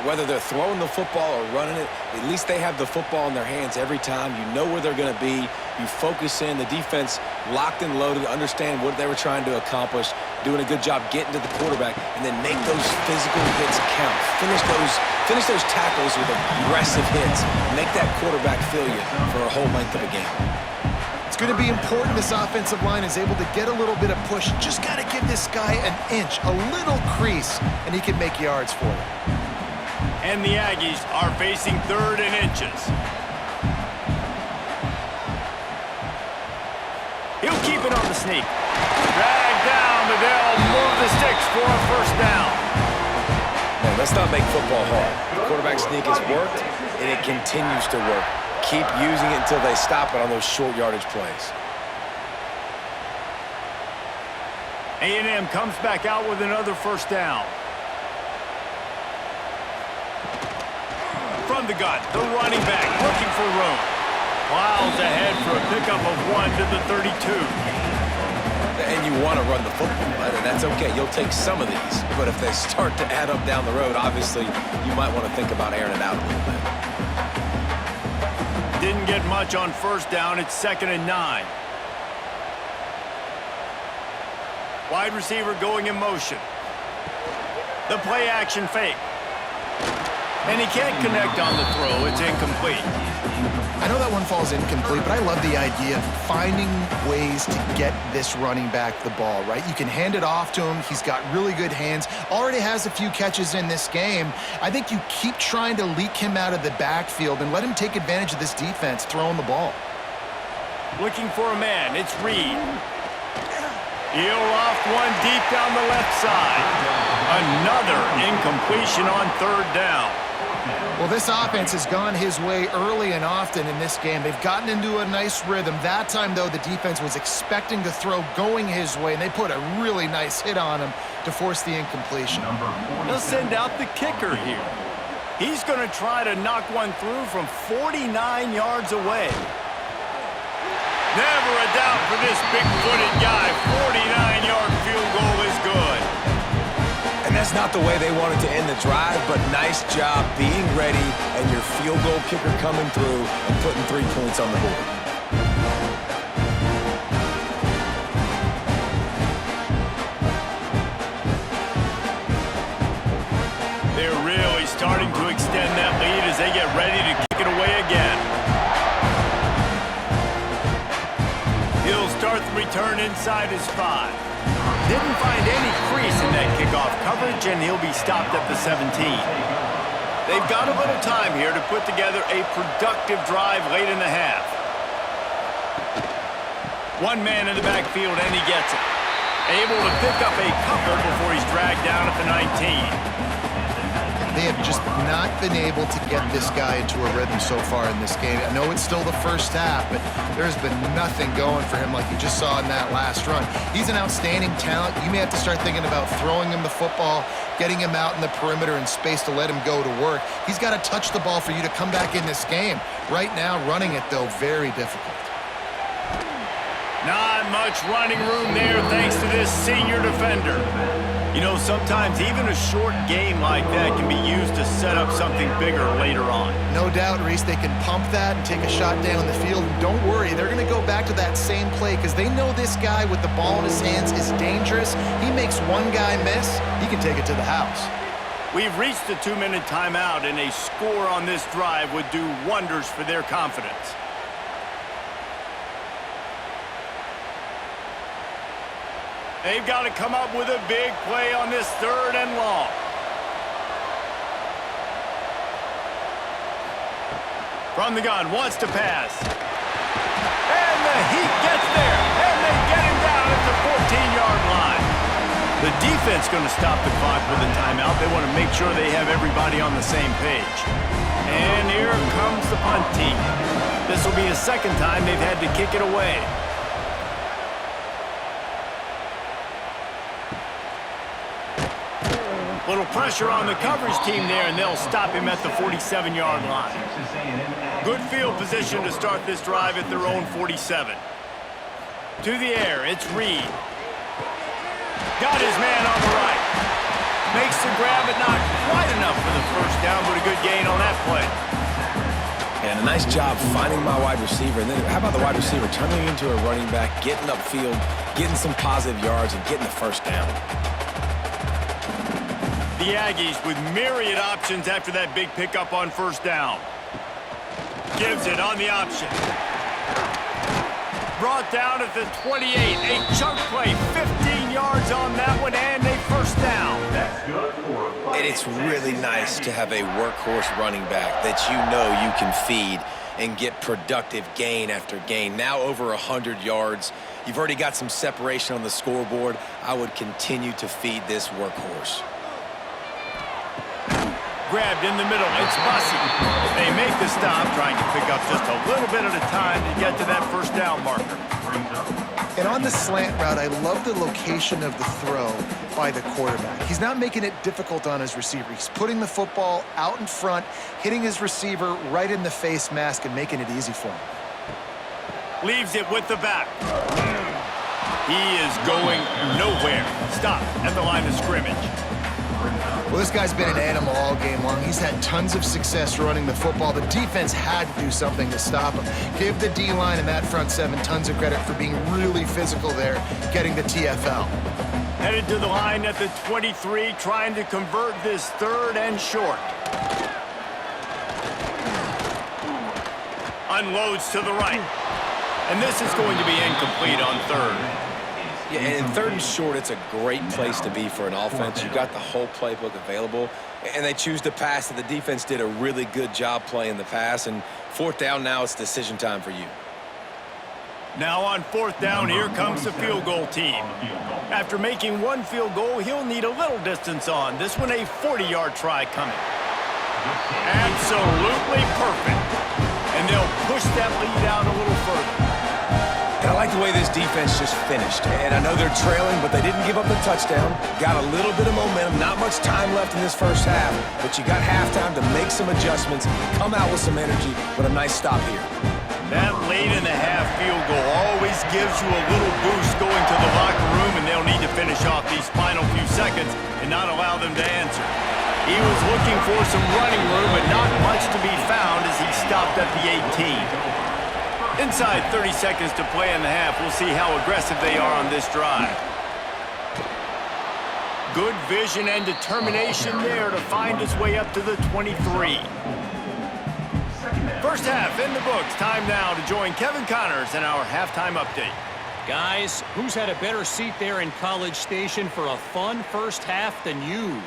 whether they're throwing the football or running it, at least they have the football in their hands every time. You know where they're going to be. You focus in. The defense locked and loaded, understand what they were trying to accomplish, doing a good job getting to the quarterback, and then make those physical hits count. Finish those tackles with aggressive hits. Make that quarterback feel you for a whole length of a game. It's going to be important this offensive line is able to get a little bit of push. Just got to give this guy an inch, a little crease, and he can make yards for it. And the Aggies are facing 3rd and inches. He'll keep it on the sneak. Dragged down, but they'll move the sticks for a 1st down. Man, let's not make football hard. The quarterback sneak has worked, and it continues to work. Keep using it until they stop it on those short yardage plays. A&M comes back out with another 1st down. From the gun, the running back looking for room. Plows ahead for a pickup of 1 to the 32. And you want to run the football, and that's okay. You'll take some of these, but if they start to add up down the road, obviously you might want to think about airing it out a little bit. Didn't get much on 1st down. It's 2nd and 9. Wide receiver going in motion. The play action fake. And he can't connect on the throw. It's incomplete. I know that one falls incomplete, but I love the idea of finding ways to get this running back the ball, right? You can hand it off to him. He's got really good hands. Already has a few catches in this game. I think you keep trying to leak him out of the backfield and let him take advantage of this defense throwing the ball. Looking for a man. It's Reed. He'll off one deep down the left side. Another incompletion on 3rd down. Well, this offense has gone his way early and often in this game. They've gotten into a nice rhythm. That time, though, the defense was expecting the throw going his way, and they put a really nice hit on him to force the incompletion. They'll send out the kicker here. He's going to try to knock one through from 49 yards away. Never a doubt for this big-footed guy. 49-yard field goal is good. And that's not the way they wanted to end the drive, but nice job being ready and your field goal kicker coming through and putting 3 points on the board. They're really starting to extend that lead as they get ready to kick it away again. He'll start the return inside his 5. Didn't find any crease in that kickoff coverage, and he'll be stopped at the 17. They've got a little time here to put together a productive drive late in the half. One man in the backfield, and he gets it. Able to pick up a couple before he's dragged down at the 19. They have just not been able to get this guy into a rhythm so far in this game. I know it's still the first half, but there's been nothing going for him like you just saw in that last run. He's an outstanding talent. You may have to start thinking about throwing him the football, getting him out in the perimeter in space to let him go to work. He's got to touch the ball for you to come back in this game. Right now, running it, though, very difficult. Not much running room there thanks to this senior defender. You know, sometimes even a short game like that can be used to set up something bigger later on. No doubt, Reese, they can pump that and take a shot down the field. And don't worry, they're going to go back to that same play because they know this guy with the ball in his hands is dangerous. He makes one guy miss, he can take it to the house. We've reached the 2-minute timeout, and a score on this drive would do wonders for their confidence. They've got to come up with a big play on this 3rd and long. From the gun, wants to pass. And the Heat gets there, and they get him down at the 14-yard line. The defense going to stop the clock with a timeout. They want to make sure they have everybody on the same page. And here comes the punt team. This will be the second time they've had to kick it away. Little pressure on the coverage team there, and they'll stop him at the 47-yard line. Good field position to start this drive at their own 47. To the air, it's Reed. Got his man on the right. Makes the grab, but not quite enough for the first down, but a good gain on that play. And a nice job finding my wide receiver. And then how about the wide receiver turning into a running back, getting upfield, getting some positive yards, and getting the first down. The Aggies with myriad options after that big pickup on first down. Gives it on the option. Brought down at the 28. A chunk play, 15 yards on that one, and a first down. And it's really nice to have a workhorse running back that you know you can feed and get productive gain after gain. Now over 100 yards. You've already got some separation on the scoreboard. I would continue to feed this workhorse. Grabbed in the middle, it's Bussey. They make the stop, trying to pick up just a little bit at a time to get to that first down marker. And on the slant route, I love the location of the throw by the quarterback. He's not making it difficult on his receiver. He's putting the football out in front, hitting his receiver right in the face mask and making it easy for him. Leaves it with the back. He is going nowhere. Stop at the line of scrimmage. Well, this guy's been an animal all game long. He's had tons of success running the football. The defense had to do something to stop him. Give the D-line and that front seven tons of credit for being really physical there, getting the TFL. Headed to the line at the 23, trying to convert this 3rd and short. Unloads to the right. And this is going to be incomplete on 3rd. Yeah, and 3rd and short, it's a great place to be for an offense. You got the whole playbook available, and they choose to pass. And the defense did a really good job playing the pass. And 4th down now, it's decision time for you. Now on 4th down, here comes the field goal team. After making one field goal, he'll need a little distance on. This one a 40-yard try coming. Absolutely perfect. And they'll push that lead out a little further. And I like the way this defense just finished. And I know they're trailing, but they didn't give up the touchdown. Got a little bit of momentum. Not much time left in this first half, but you got halftime to make some adjustments, come out with some energy, but a nice stop here. That late-in-the-half field goal always gives you a little boost going to the locker room, and they'll need to finish off these final few seconds and not allow them to answer. He was looking for some running room, but not much to be found as he stopped at the 18. Inside 30 seconds to play in the half. We'll see how aggressive they are on this drive. Good vision and determination there to find his way up to the 23. First half in the books. Time now to join Kevin Connors in our halftime update. Guys, who's had a better seat there in College Station for a fun first half than you?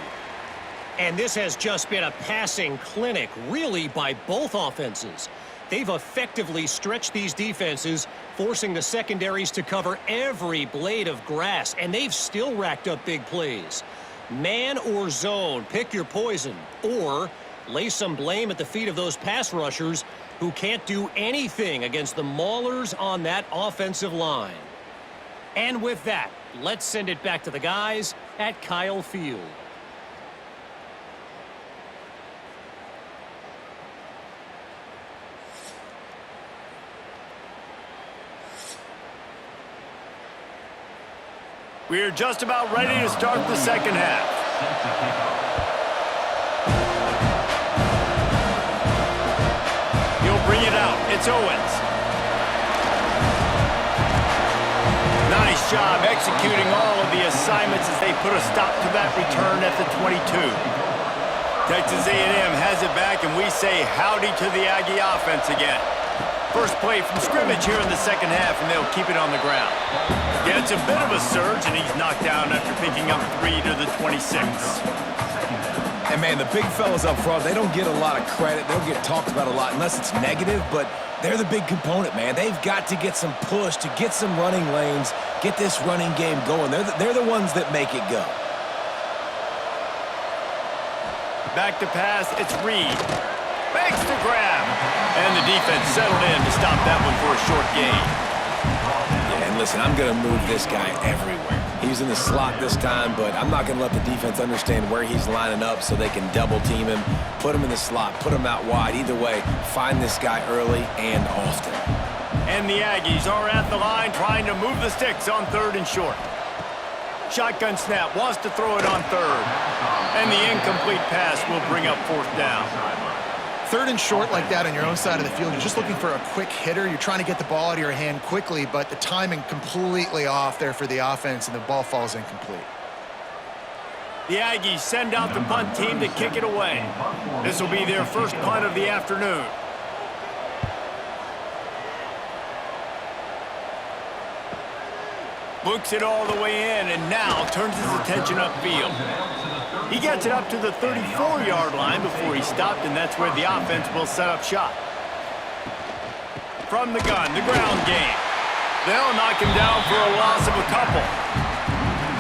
And this has just been a passing clinic, really, by both offenses. They've effectively stretched these defenses, forcing the secondaries to cover every blade of grass, and they've still racked up big plays. Man or zone, pick your poison, or lay some blame at the feet of those pass rushers who can't do anything against the maulers on that offensive line. And with that, let's send it back to the guys at Kyle Field. We're just about ready to start the second half. He'll bring it out. It's Owens. Nice job executing all of the assignments as they put a stop to that return at the 22. Texas A&M has it back, and we say howdy to the Aggie offense again. First play from scrimmage here in the second half, and they'll keep it on the ground. Yeah, it's a bit of a surge, and he's knocked down after picking up 3 to the 26. And, man, the big fellas up front, they don't get a lot of credit. They don't get talked about a lot unless it's negative, but they're the big component, man. They've got to get some push, to get some running lanes, get this running game going. They're the ones that make it go. Back to pass, it's Reed. Makes the grab. And the defense settled in to stop that one for a short gain. Yeah, and listen, I'm going to move this guy everywhere. He's in the slot this time, but I'm not going to let the defense understand where he's lining up so they can double team him, put him in the slot, put him out wide. Either way, find this guy early and often. And the Aggies are at the line trying to move the sticks on 3rd and short. Shotgun snap, wants to throw it on 3rd. And the incomplete pass will bring up 4th down. 3rd and short like that on your own side of the field, you're just looking for a quick hitter. You're trying to get the ball out of your hand quickly, but the timing completely off there for the offense, and the ball falls incomplete. The Aggies send out the punt team to kick it away. This will be their first punt of the afternoon. Looks it all the way in, and now turns his attention upfield. He gets it up to the 34-yard line before he stopped, and that's where the offense will set up shop. From the gun, the ground game. They'll knock him down for a loss of a couple.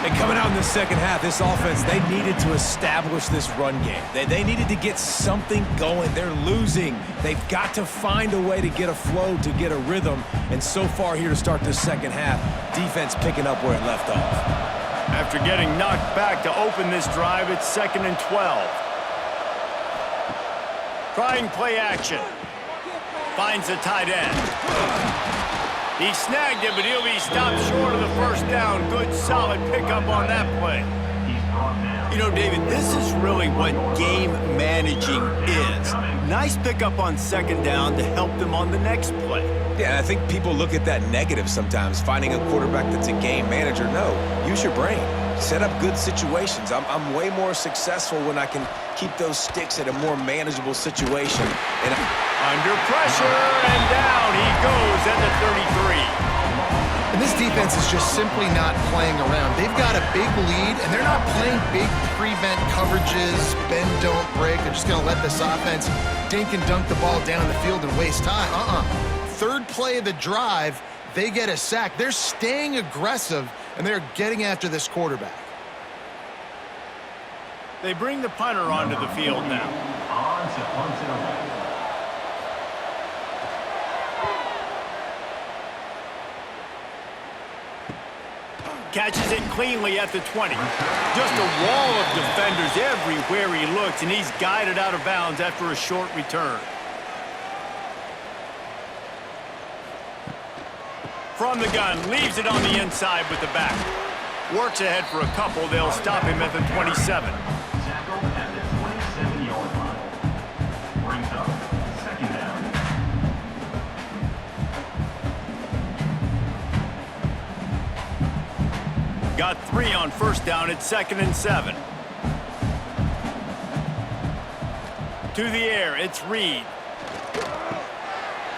And coming out in the second half, this offense, they needed to establish this run game. They needed to get something going. They're losing. They've got to find a way to get a flow, to get a rhythm. And so far here to start this second half, defense picking up where it left off. After getting knocked back to open this drive, it's 2nd and 12. Trying play action. Finds the tight end. He snagged it, but he'll be stopped short of the first down. Good, solid pickup on that play. You know, David, this is really what game managing is. Nice pickup on 2nd down to help them on the next play. Yeah, and I think people look at that negative sometimes, finding a quarterback that's a game manager. No, use your brain. Set up good situations. I'm way more successful when I can keep those sticks at a more manageable situation. And under pressure, and down he goes at the 33. And this defense is just simply not playing around. They've got a big lead, and they're not playing big prevent coverages, bend, don't break. They're just going to let this offense dink and dunk the ball down the field and waste time. 3rd play of the drive, they get a sack. They're staying aggressive, and they're getting after this quarterback. They bring the punter onto the field now. Catches it cleanly at the 20. Just a wall of defenders everywhere he looks, and he's guided out of bounds after a short return. From the gun, leaves it on the inside with the back. Works ahead for a couple. They'll stop him at the 27. Tackle at the 27-yard line. Brings up second down. Got 3 on first down at 2nd and 7. To the air, it's Reed.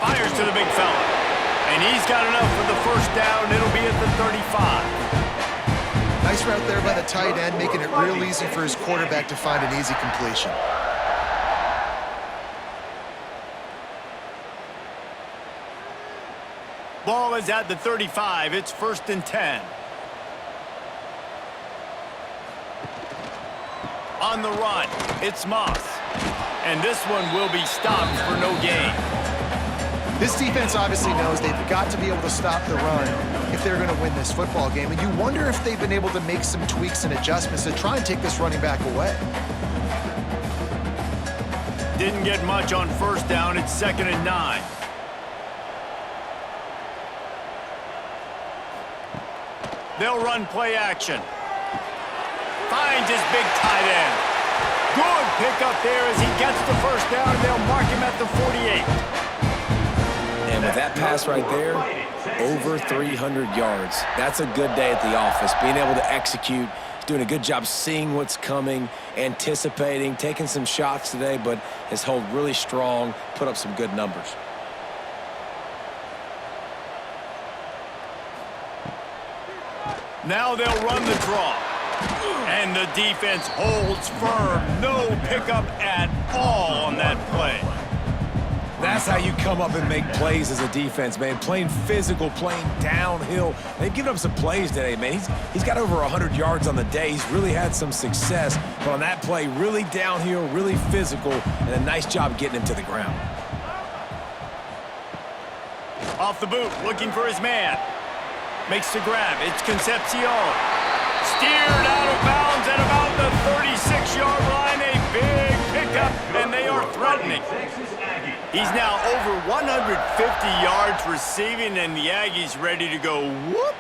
Fires to the big fella. And he's got enough for the first down. It'll be at the 35. Nice route there by the tight end, making it real easy for his quarterback to find an easy completion. Ball is at the 35. It's 1st and 10. On the run, it's Moss. And this one will be stopped for no gain. This defense obviously knows they've got to be able to stop the run if they're going to win this football game. And you wonder if they've been able to make some tweaks and adjustments to try and take this running back away. Didn't get much on first down. It's 2nd and 9. They'll run play action. Finds his big tight end. Good pickup there as he gets the first down. They'll mark him at the 48. And with that pass right there, over 300 yards. That's a good day at the office. Being able to execute, doing a good job seeing what's coming, anticipating, taking some shots today, but has held really strong, put up some good numbers. Now they'll run the draw. And the defense holds firm. No pickup at all on that play. That's how you come up and make plays as a defense, man. Playing physical, playing downhill. They've given up some plays today, man. He's got over 100 yards on the day. He's really had some success. But on that play, really downhill, really physical, and a nice job getting him to the ground. Off the boot, looking for his man. Makes the grab. It's Concepcion. Steered out of bounds at about the 36-yard line. A big pickup, and they are threatening. He's now over 150 yards receiving, and the Aggies ready to go whoop.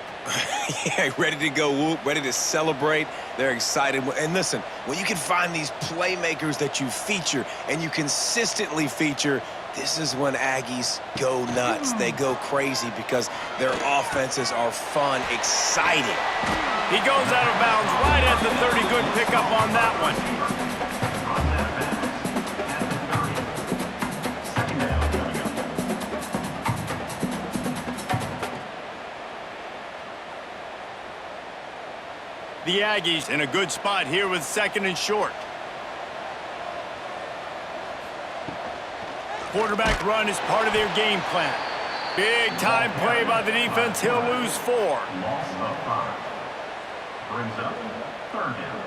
Yeah, ready to go whoop, ready to celebrate. They're excited. And listen, when you can find these playmakers that you feature and you consistently feature, this is when Aggies go nuts. They go crazy because their offenses are fun, exciting. He goes out of bounds right at the 30. Good pickup on that one. The Aggies in a good spot here with 2nd and short. Quarterback run is part of their game plan. Big time play by the defense. He'll lose 4. Loss of 5. Brings up 3rd down.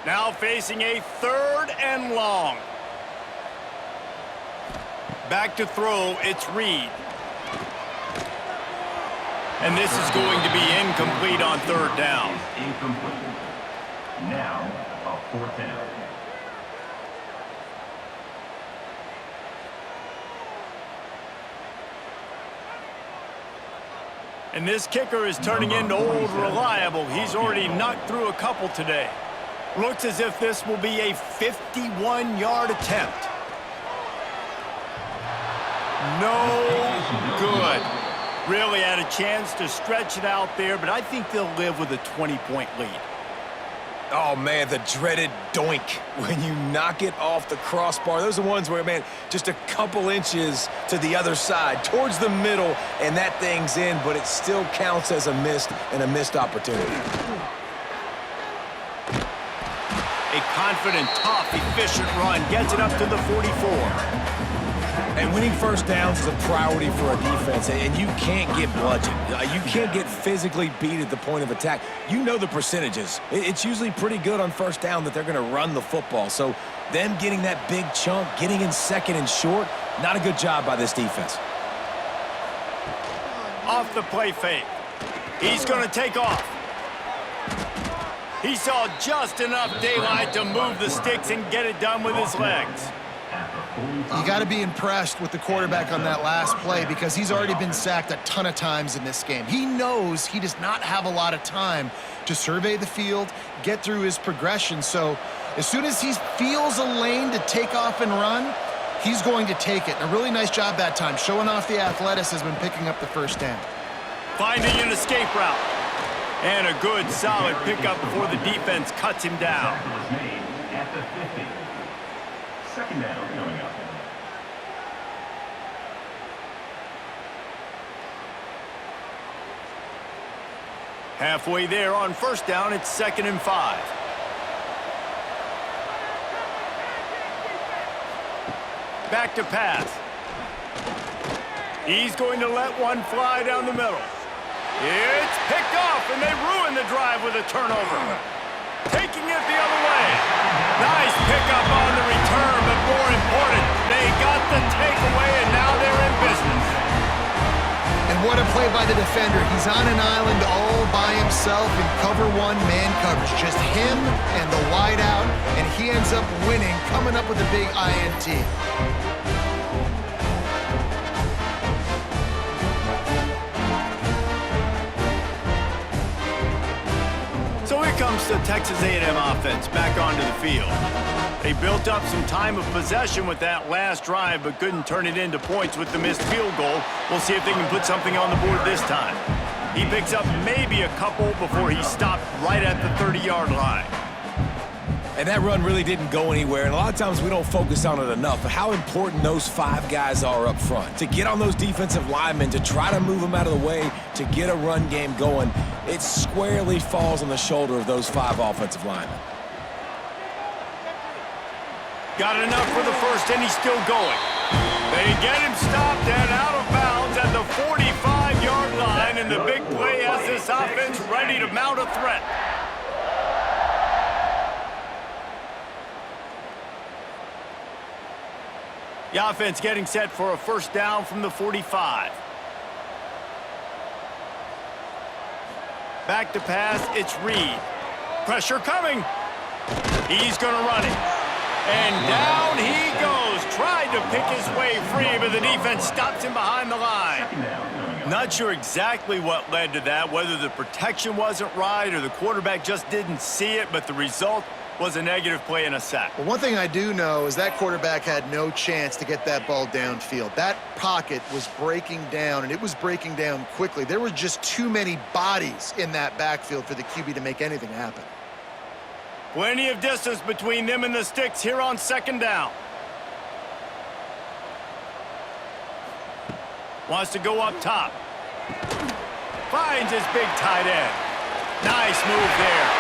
Now facing a 3rd and long. Back to throw, it's Reed. And this is going to be incomplete on 3rd down. Incomplete. Now, a 4th down. And this kicker is turning into old reliable. He's already knocked through a couple today. Looks as if this will be a 51-yard attempt. No good. Really had a chance to stretch it out there, but I think they'll live with a 20-point lead. Oh, man, the dreaded doink when you knock it off the crossbar. Those are the ones where, man, just a couple inches to the other side, towards the middle, and that thing's in, but it still counts as a missed opportunity. A confident, tough, efficient run gets it up to the 44. And winning first downs is a priority for a defense, and you can't get bludgeoned. You can't get physically beat at the point of attack. You know the percentages. It's usually pretty good on first down that they're going to run the football. So them getting that big chunk, getting in second and short, not a good job by this defense. Off the play fake. He's going to take off. He saw just enough daylight to move the sticks and get it done with his legs. You got to be impressed with the quarterback on that last play because he's already been sacked a ton of times in this game. He knows he does not have a lot of time to survey the field, get through his progression. So as soon as he feels a lane to take off and run, he's going to take it. And a really nice job that time, showing off the athleticism and picking up the first down. Finding an escape route. And a good, solid pickup before the defense cuts him down. Was made at the 50. Second down coming up. Halfway there on first down, it's 2nd and 5. Back to pass. He's going to let one fly down the middle. It's picked off, and they ruin the drive with a turnover. Taking it the other way. Nice pickup on the return, but more important, they got the takeaway, and now they're in business. And what a play by the defender. He's on an island all by himself in cover one man coverage. Just him and the wide out, and he ends up winning, coming up with a big INT. So here comes the Texas A&M offense back onto the field. They built up some time of possession with that last drive, but couldn't turn it into points with the missed field goal. We'll see if they can put something on the board this time. He picks up maybe a couple before he stopped right at the 30-yard line. And that run really didn't go anywhere, and a lot of times we don't focus on it enough, but how important those 5 guys are up front. To get on those defensive linemen, to try to move them out of the way, to get a run game going, it squarely falls on the shoulder of those 5 offensive linemen. Got enough for the first, and he's still going. They get him stopped and out of bounds at the 45-yard line, and the big play has this offense ready to mount a threat. The offense getting set for a first down from the 45. Back to pass, it's Reed. Pressure coming. He's going to run it. And down he goes. Tried to pick his way free, but the defense stops him behind the line. Not sure exactly what led to that, whether the protection wasn't right or the quarterback just didn't see it, but the result was a negative play and a sack. Well, one thing I do know is that quarterback had no chance to get that ball downfield. That pocket was breaking down, and it was breaking down quickly. There were just too many bodies in that backfield for the QB to make anything happen. Plenty of distance between them and the sticks here on second down. Wants to go up top. Finds his big tight end. Nice move there.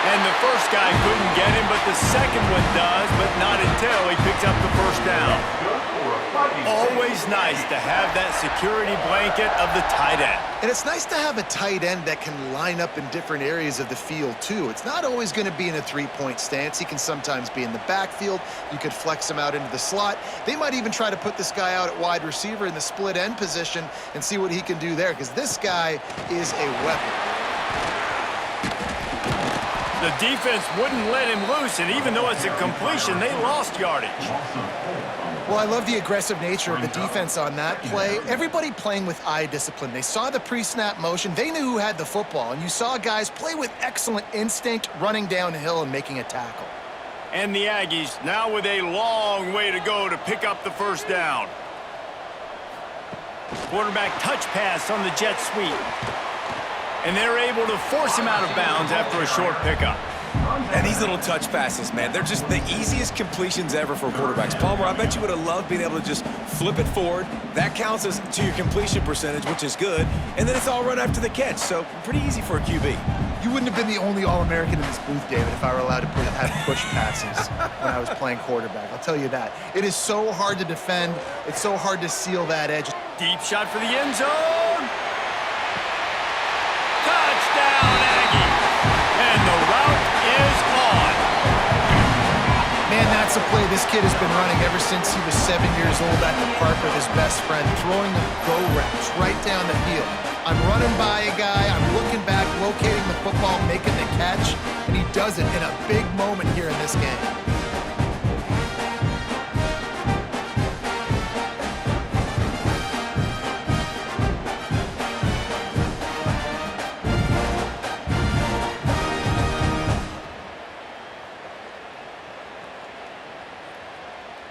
And the first guy couldn't get him, but the second one does, but not until he picks up the first down. Always nice to have that security blanket of the tight end. And it's nice to have a tight end that can line up in different areas of the field, too. It's not always going to be in a three-point stance. He can sometimes be in the backfield. You could flex him out into the slot. They might even try to put this guy out at wide receiver in the split end position and see what he can do there, because this guy is a weapon. The defense wouldn't let him loose, and even though it's a completion, they lost yardage. Well, I love the aggressive nature of the defense on that play. Everybody playing with eye discipline. They saw the pre-snap motion. They knew who had the football, and you saw guys play with excellent instinct, running downhill and making a tackle. And the Aggies now with a long way to go to pick up the first down. Quarterback touch pass on the jet sweep. And they're able to force him out of bounds after a short pickup. And these little touch passes, man, they're just the easiest completions ever for quarterbacks. Palmer, I bet you would have loved being able to just flip it forward. That counts as to your completion percentage, which is good. And then it's all run after the catch, so pretty easy for a QB. You wouldn't have been the only All-American in this booth, David, if I were allowed to have push passes when I was playing quarterback. I'll tell you that. It is so hard to defend. It's so hard to seal that edge. Deep shot for the end zone. Touchdown, Aggie. And the route is on. Man, that's a play this kid has been running ever since he was 7 years old at the park with his best friend, throwing the go routes right down the field. I'm running by a guy, I'm looking back, locating the football, making the catch, and he does it in a big moment here in this game.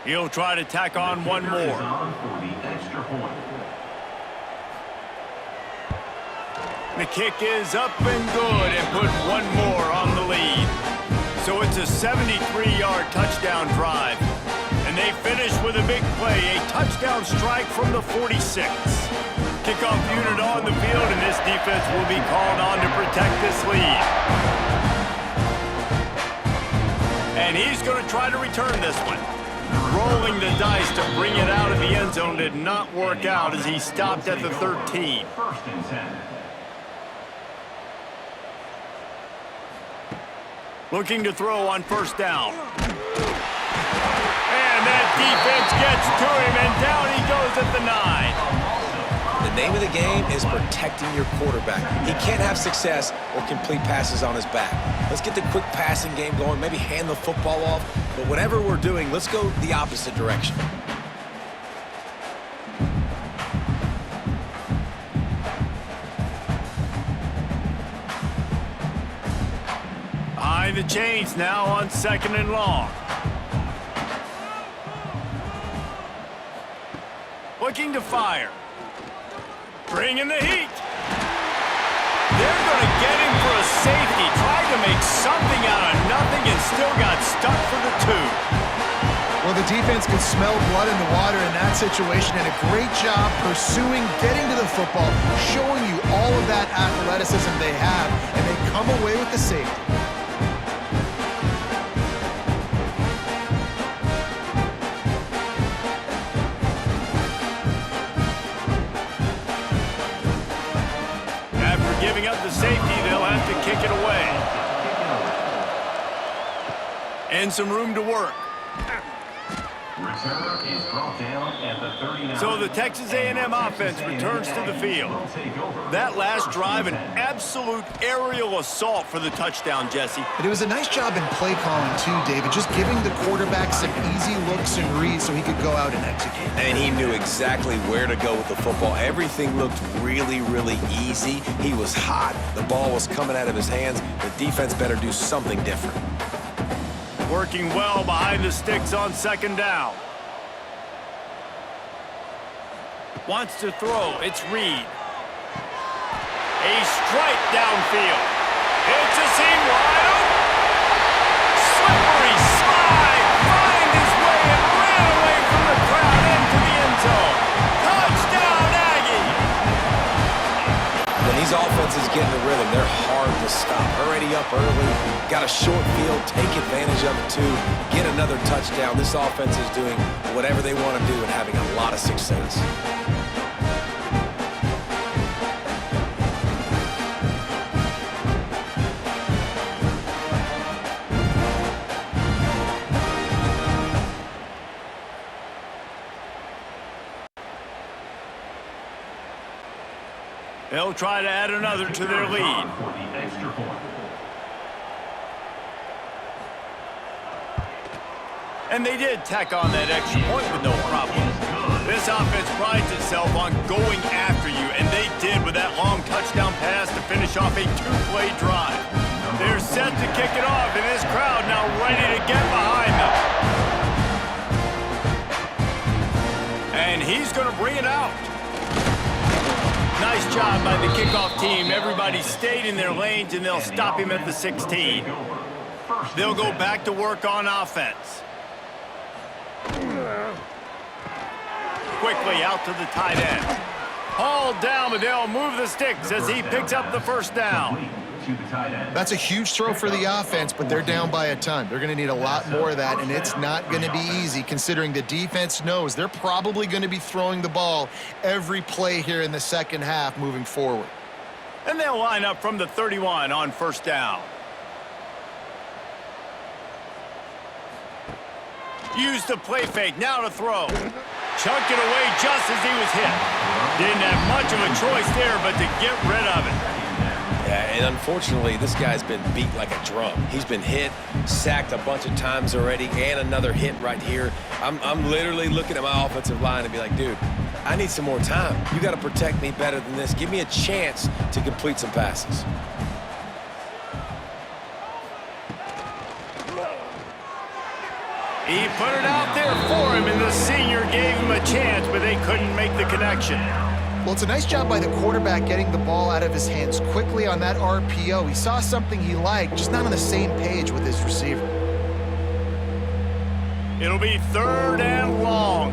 He'll try to tack on one more. For the extra point. The kick is up and good and put one more on the lead. So it's a 73-yard touchdown drive. And they finish with a big play, a touchdown strike from the 46. Kickoff unit on the field, and this defense will be called on to protect this lead. And he's going to try to return this one. Rolling the dice to bring it out of the end zone did not work out as he stopped at the 13. First and 10. Looking to throw on first down. And that defense gets to him, and down he goes at the 9. The name of the game is protecting your quarterback. He can't have success or complete passes on his back. Let's get the quick passing game going, maybe hand the football off. But whatever we're doing, let's go the opposite direction. Behind the chains now on 2nd and long. Looking to fire. Bringing the heat. They're going to get him for a safety. Tried to make something out of nothing and still got stuck for the 2. Well, the defense could smell blood in the water in that situation, and a great job pursuing, getting to the football, showing you all of that athleticism they have, and they come away with the safety. Giving up the safety, they'll have to kick it away. And some room to work. Return is brought down at the 39. So the Texas A&M offense returns to the field. That last drive, an absolute aerial assault for the touchdown, Jesse. But it was a nice job in play calling too, David, just giving the quarterback some easy looks and reads so he could go out and execute. And he knew exactly where to go with the football. Everything looked really, really easy. He was hot. The ball was coming out of his hands. The defense better do something different. Working well behind the sticks on 2nd down. Wants to throw. It's Reed. A strike downfield. It's a seam wide open. Slippery slide. Find his way and ran away from the crowd into the end zone. Touchdown, Aggie. When these offenses get in the rhythm, they're hard to stop. Already up early, got a short field, take advantage of it too, get another touchdown. This offense is doing whatever they want to do and having a lot of success. They'll try to add another to their lead. For the extra point. And they did tack on that extra point with no problem. This offense prides itself on going after you, and they did with that long touchdown pass to finish off a 2-play drive. They're set to kick it off, and this crowd now ready to get behind them. And he's going to bring it out. Nice job by the kickoff team. Everybody stayed in their lanes, and they'll stop him at the 16. They'll go back to work on offense. Quickly out to the tight end. Hauled down, but they'll move the sticks as he picks up the first down. to the tight end. That's a huge throw for the offense, but they're down by a ton. They're going to need a lot more of that, and it's not going to be easy considering the defense knows they're probably going to be throwing the ball every play here in the second half moving forward. And they'll line up from the 31 on first down. Use the play fake, now to throw. Chunked it away just as he was hit. Didn't have much of a choice there but to get rid of it. Yeah, and unfortunately, this guy's been beat like a drum. He's been hit, sacked a bunch of times already, and another hit right here. I'm literally looking at my offensive line and be like, dude, I need some more time. You got to protect me better than this. Give me a chance to complete some passes. He put it out there for him, and the senior gave him a chance, but they couldn't make the connection. Well, it's a nice job by the quarterback getting the ball out of his hands quickly on that RPO. He saw something he liked, just not on the same page with his receiver. It'll be 3rd and long.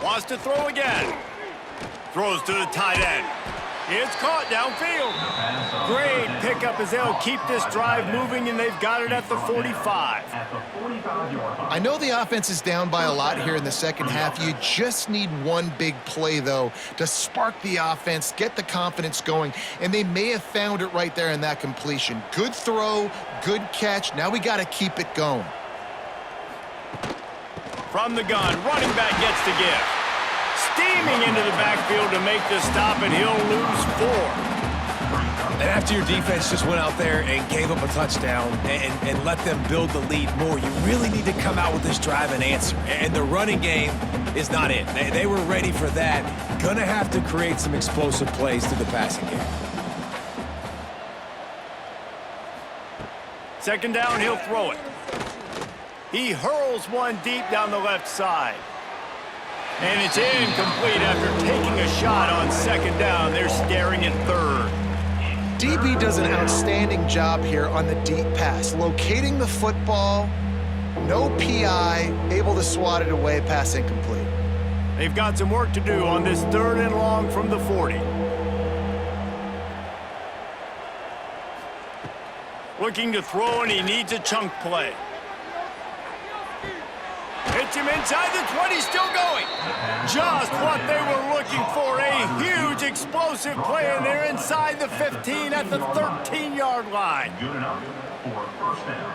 Wants to throw again. Throws to the tight end. It's caught downfield. Great pickup as they'll keep this drive moving, and they've got it at the 45. I know the offense is down by a lot here in the second half. You just need one big play, though, to spark the offense, get the confidence going, and they may have found it right there in that completion. Good throw, good catch. Now we got to keep it going. From the gun, running back gets to give. Steaming into the backfield to make the stop, and he'll lose 4. And after your defense just went out there and gave up a touchdown and let them build the lead more, you really need to come out with this drive and answer. And the running game is not it. They were ready for that. Gonna have to create some explosive plays through the passing game. 2nd down, he'll throw it. He hurls one deep down the left side. And it's incomplete after taking a shot on 2nd down. They're staring at 3rd. DB does an outstanding job here on the deep pass. Locating the football, no PI, able to swat it away, pass incomplete. They've got some work to do on this 3rd and long from the 40. Looking to throw, and he needs a chunk play. Hits him inside the 20, still going. Just what they were looking for, a huge explosive play, and they're inside the 15 at the 13-yard line. Good enough for a first down.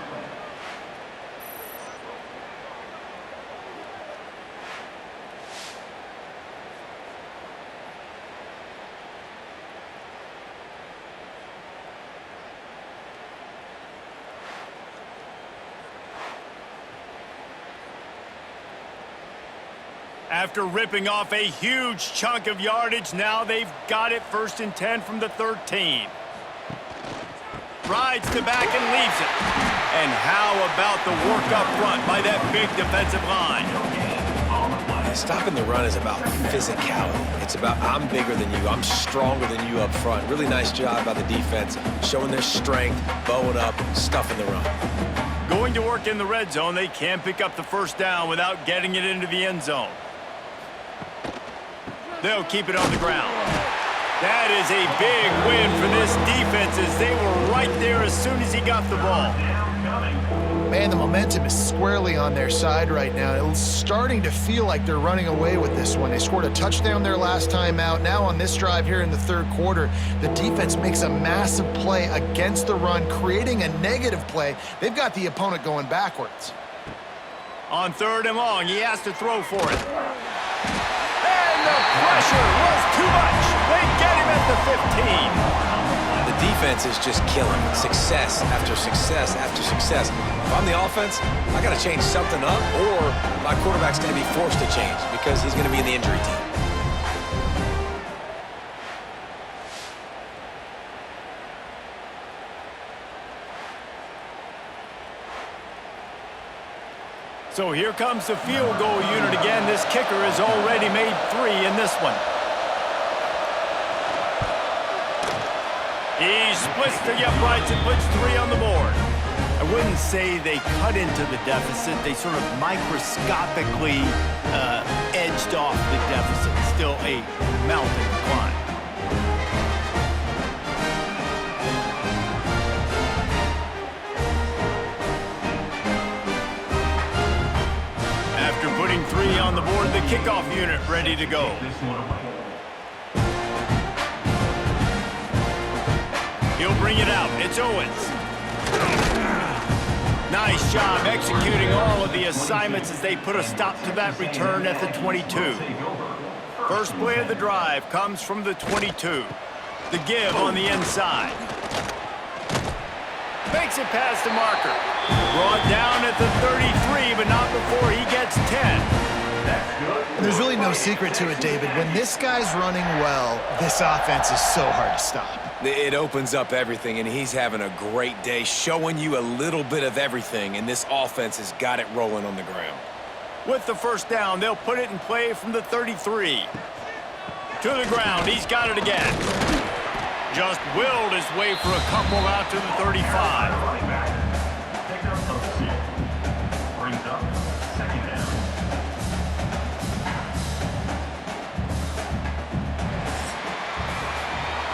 After ripping off a huge chunk of yardage, now they've got it 1st and 10 from the 13. Rides to back and leaves it. And how about the work up front by that big defensive line? Stopping the run is about physicality. It's about I'm bigger than you, I'm stronger than you up front. Really nice job by the defense, showing their strength, bowing up, stuffing the run. Going to work in the red zone, they can't pick up the 1st down without getting it into the end zone. They'll keep it on the ground. That is a big win for this defense as they were right there as soon as he got the ball. Man, the momentum is squarely on their side right now. It's starting to feel like they're running away with this one. They scored a touchdown their last time out. Now on this drive here in the 3rd quarter, the defense makes a massive play against the run, creating a negative play. They've got the opponent going backwards. On 3rd and long, he has to throw for it. And the pressure was too much. They get him at the 15. The defense is just killing it. Success after success after success. If I'm the offense, I got to change something up, or my quarterback's going to be forced to change because he's going to be in the injury team. So here comes the field goal unit again. This kicker has already made 3 in this one. He splits the uprights and puts 3 on the board. I wouldn't say they cut into the deficit. They sort of microscopically edged off the deficit. still a mountain to climb. After putting 3 on the board, the kickoff unit ready to go. He'll bring it out. It's Owens. Nice job executing all of the assignments as they put a stop to that return at the 22. First play of the drive comes from the 22. The give on the inside. Makes it past the marker. Brought down at the 33, but not before he gets 10. There's really no secret to it, David. When this guy's running well, this offense is so hard to stop. It opens up everything, and he's having a great day, showing you a little bit of everything, and this offense has got it rolling on the ground. With the first down, they'll put it in play from the 33. To the ground, he's got it again. Just willed his way for a couple out to the 35. Running back. Takes up some 6. Brings up second down.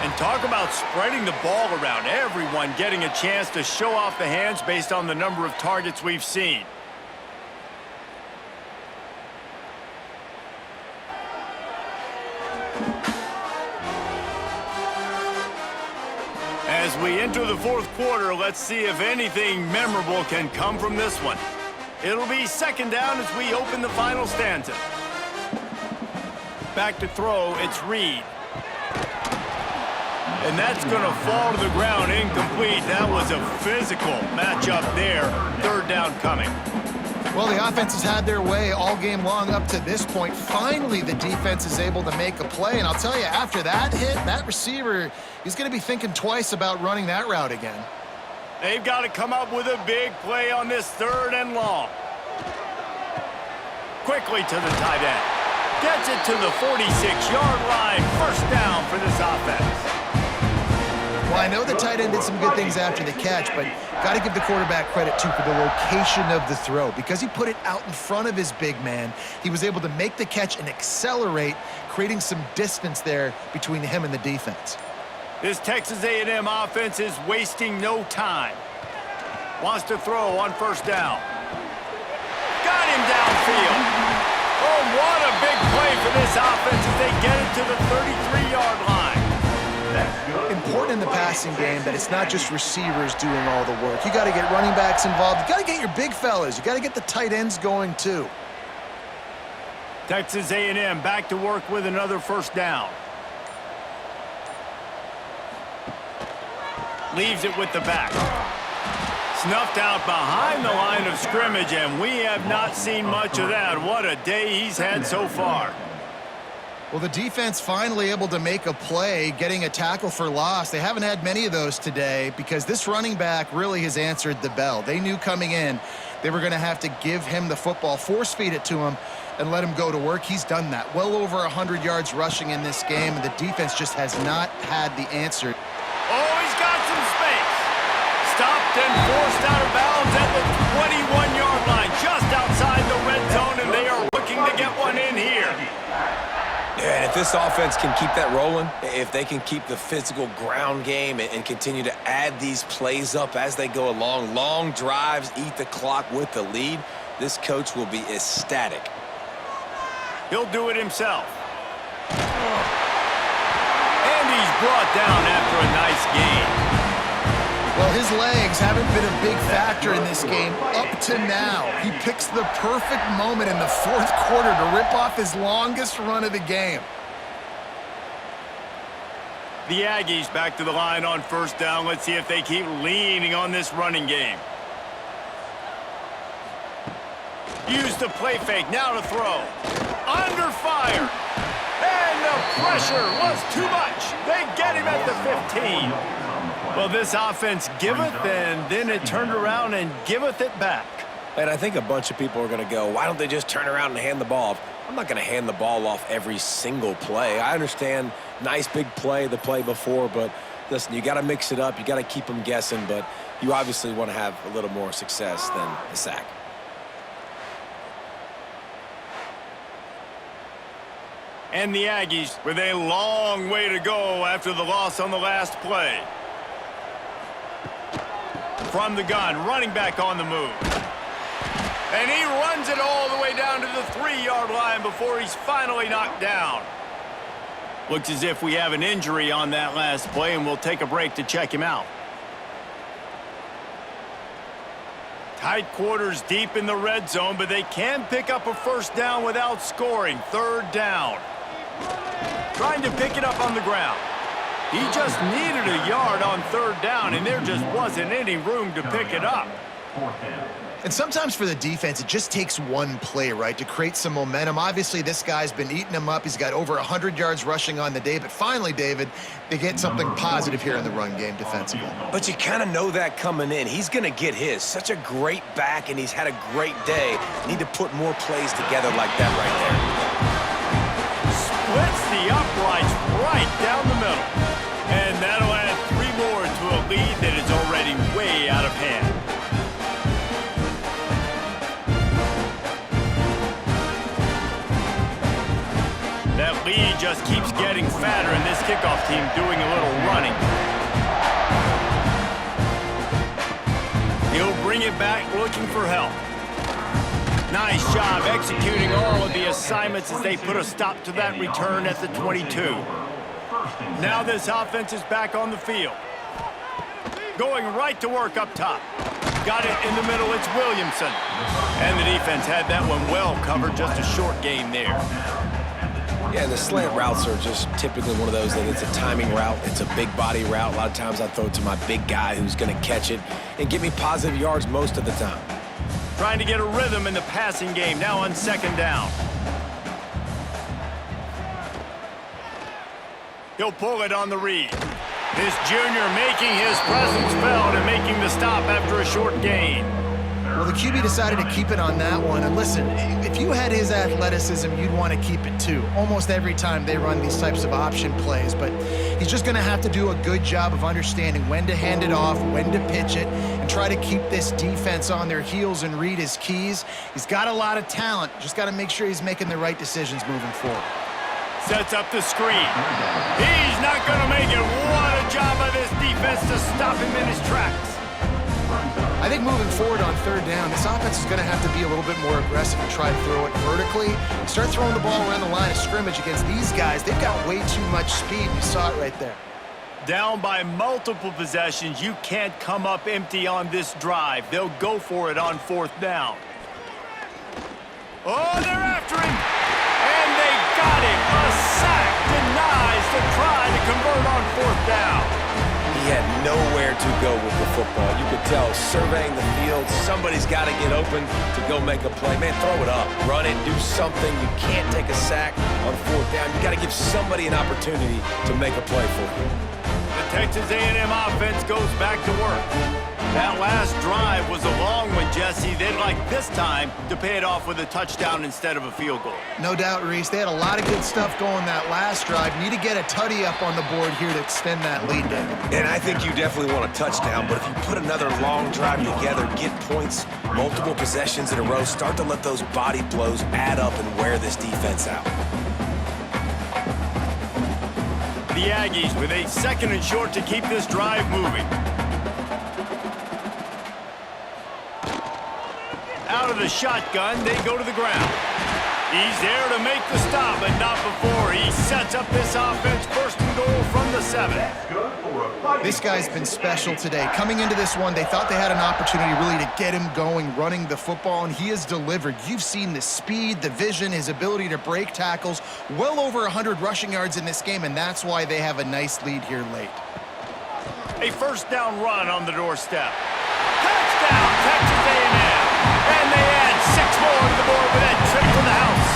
And talk about spreading the ball around. Everyone getting a chance to show off the hands based on the number of targets we've seen. As we enter the fourth quarter, let's see if anything memorable can come from this one. It'll be second down as we open the final stanza. Back to throw, it's Reed. And that's going to fall to the ground incomplete. That was a physical matchup there. Third down coming. Well, the offense has had their way all game long up to this point. Finally, the defense is able to make a play. And I'll tell you, after that hit, that receiver, he's going to be thinking twice about running that route again. They've got to come up with a big play on this 3rd and long. Quickly to the tight end. Gets it to the 46-yard line. First down for this offense. Well, I know the tight end did some good things after the catch, but got to give the quarterback credit, too, for the location of the throw. Because he put it out in front of his big man, he was able to make the catch and accelerate, creating some distance there between him and the defense. This Texas A&M offense is wasting no time. Wants to throw on first down. Got him downfield. Oh, what a big play for this offense as they get it to the 33-yard line. Important in the passing game that it's not just receivers doing all the work. You got to get running backs involved. You got to get your big fellas. You got to get the tight ends going too. Texas A&M back to work with another first down. Leaves it with the back. Snuffed out behind the line of scrimmage, and we have not seen much of that. What a day he's had so far. Well, the defense finally able to make a play, getting a tackle for loss. They haven't had many of those today because this running back really has answered the bell. They knew coming in they were going to have to give him the football, force feed it to him, and let him go to work. He's done that. Well over 100 yards rushing in this game, and the defense just has not had the answer. Oh, he's got some space. Stopped and forced out of bounds at the 21-yard line, just outside the red zone, and they are looking to get one in here. Yeah, and if this offense can keep that rolling, if they can keep the physical ground game and continue to add these plays up as they go along, long drives, eat the clock with the lead, this coach will be ecstatic. He'll do it himself. And he's brought down after a nice gain. Well, his legs haven't been a big factor in this game up to now. He picks the perfect moment in the fourth quarter to rip off his longest run of the game. The Aggies back to the line on first down. Let's see if they keep leaning on this running game. Use the play fake, now to throw. Under fire. And the pressure was too much. They get him at the 15. Well, this offense giveth, and then it turned around and giveth it back. And I think a bunch of people are going to go, why don't they just turn around and hand the ball off? I'm not going to hand the ball off every single play. I understand nice big play, the play before, but listen, you got to mix it up. You got to keep them guessing, but you obviously want to have a little more success than a sack. And the Aggies with a long way to go after the loss on the last play. From the gun, running back on the move. And he runs it all the way down to the 3-yard line before he's finally knocked down. Looks as if we have an injury on that last play, and we'll take a break to check him out. Tight quarters deep in the red zone, but they can pick up a first down without scoring. 3rd down. Trying to pick it up on the ground. He just needed a yard on 3rd down, and there just wasn't any room to pick it up. 4th down. And sometimes for the defense, it just takes one play, right, to create some momentum. Obviously, this guy's been eating them up. He's got over 100 yards rushing on the day. But finally, David, they get something positive here in the run game defensively. But you kind of know that coming in. He's going to get his. Such a great back, and he's had a great day. Need to put more plays together like that right there. Splits the uprights right down the middle. And that'll add 3 more to a lead that is already way out of hand. That lead just keeps getting fatter, and this kickoff team doing a little running. He'll bring it back looking for help. Nice job executing all of the assignments as they put a stop to that return at the 22. Now this offense is back on the field. Going right to work up top. Got it in the middle, it's Williamson. And the defense had that one well covered, just a short gain there. Yeah, the slant routes are just typically one of those that it's a timing route. It's a big body route. A lot of times I throw it to my big guy who's going to catch it and get me positive yards most of the time. Trying to get a rhythm in the passing game, now on 2nd down. He'll pull it on the read. This junior making his presence felt and making the stop after a short gain. Well, the QB decided to keep it on that one. And listen, if you had his athleticism, you'd want to keep it too. Almost every time they run these types of option plays. But he's just going to have to do a good job of understanding when to hand it off, when to pitch it, and try to keep this defense on their heels and read his keys. He's got a lot of talent. Just got to make sure he's making the right decisions moving forward. Sets up the screen. He's not going to make it. What a job by this defense to stop him in his tracks. I think moving forward on 3rd down, this offense is going to have to be a little bit more aggressive and try to throw it vertically. Start throwing the ball around the line of scrimmage against these guys. They've got way too much speed. You saw it right there. Down by multiple possessions. You can't come up empty on this drive. They'll go for it on 4th down. Oh, they're after him. And they got him. A sack denies the try to convert on 4th down. He had nowhere to go with the football. You could tell, surveying the field, somebody's got to get open to go make a play. Man, throw it up, run it, do something. You can't take a sack on 4th down. You got to give somebody an opportunity to make a play for you. The Texas A&M offense goes back to work. That last drive was a long one, Jesse. They'd like this time to pay it off with a touchdown instead of a field goal. No doubt, Reese. They had a lot of good stuff going that last drive. Need to get a tutty up on the board here to extend that lead, David. And I think you definitely want a touchdown, but if you put another long drive together, get points, multiple possessions in a row, start to let those body blows add up and wear this defense out. The Aggies with a 2nd and short to keep this drive moving. Out of the shotgun, they go to the ground. He's there to make the stop, but not before he sets up this offense 1st and goal from the 7. This guy's been special today. Coming into this one, they thought they had an opportunity really to get him going, running the football, and he has delivered. You've seen the speed, the vision, his ability to break tackles, well over 100 rushing yards in this game, and that's why they have a nice lead here late. A 1st down run on the doorstep. Touchdown, Texas A&M. And they add 6 more to the board with that trip to the house.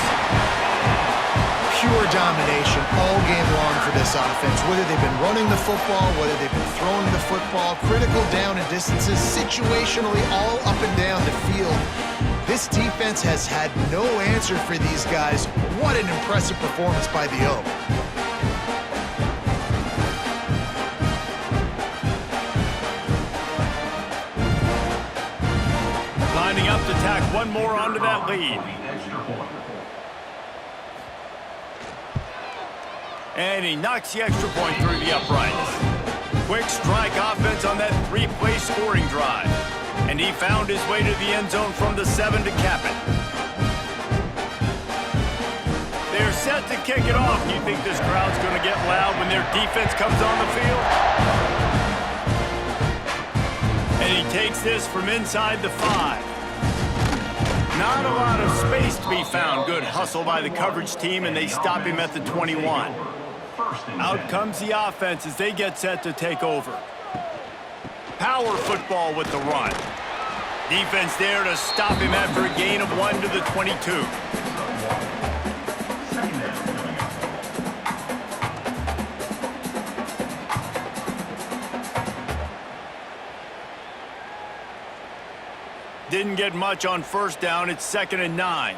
Pure domination all game long for this offense. Whether they've been running the football, whether they've been throwing the football, critical down and distances, situationally all up and down the field. This defense has had no answer for these guys. What an impressive performance by the O. Lining up to tack one more onto that lead. And he knocks the extra point through the uprights. Quick strike offense on that three-play scoring drive. And he found his way to the end zone from the 7 to cap it. They're set to kick it off. You think this crowd's going to get loud when their defense comes on the field? And he takes this from inside the 5. Not a lot of space to be found. Good hustle by the coverage team, and they stop him at the 21. Out comes the offense as they get set to take over. Power football with the run. Defense there to stop him after a gain of 1 to the 22. Didn't get much on first down. It's 2nd and 9.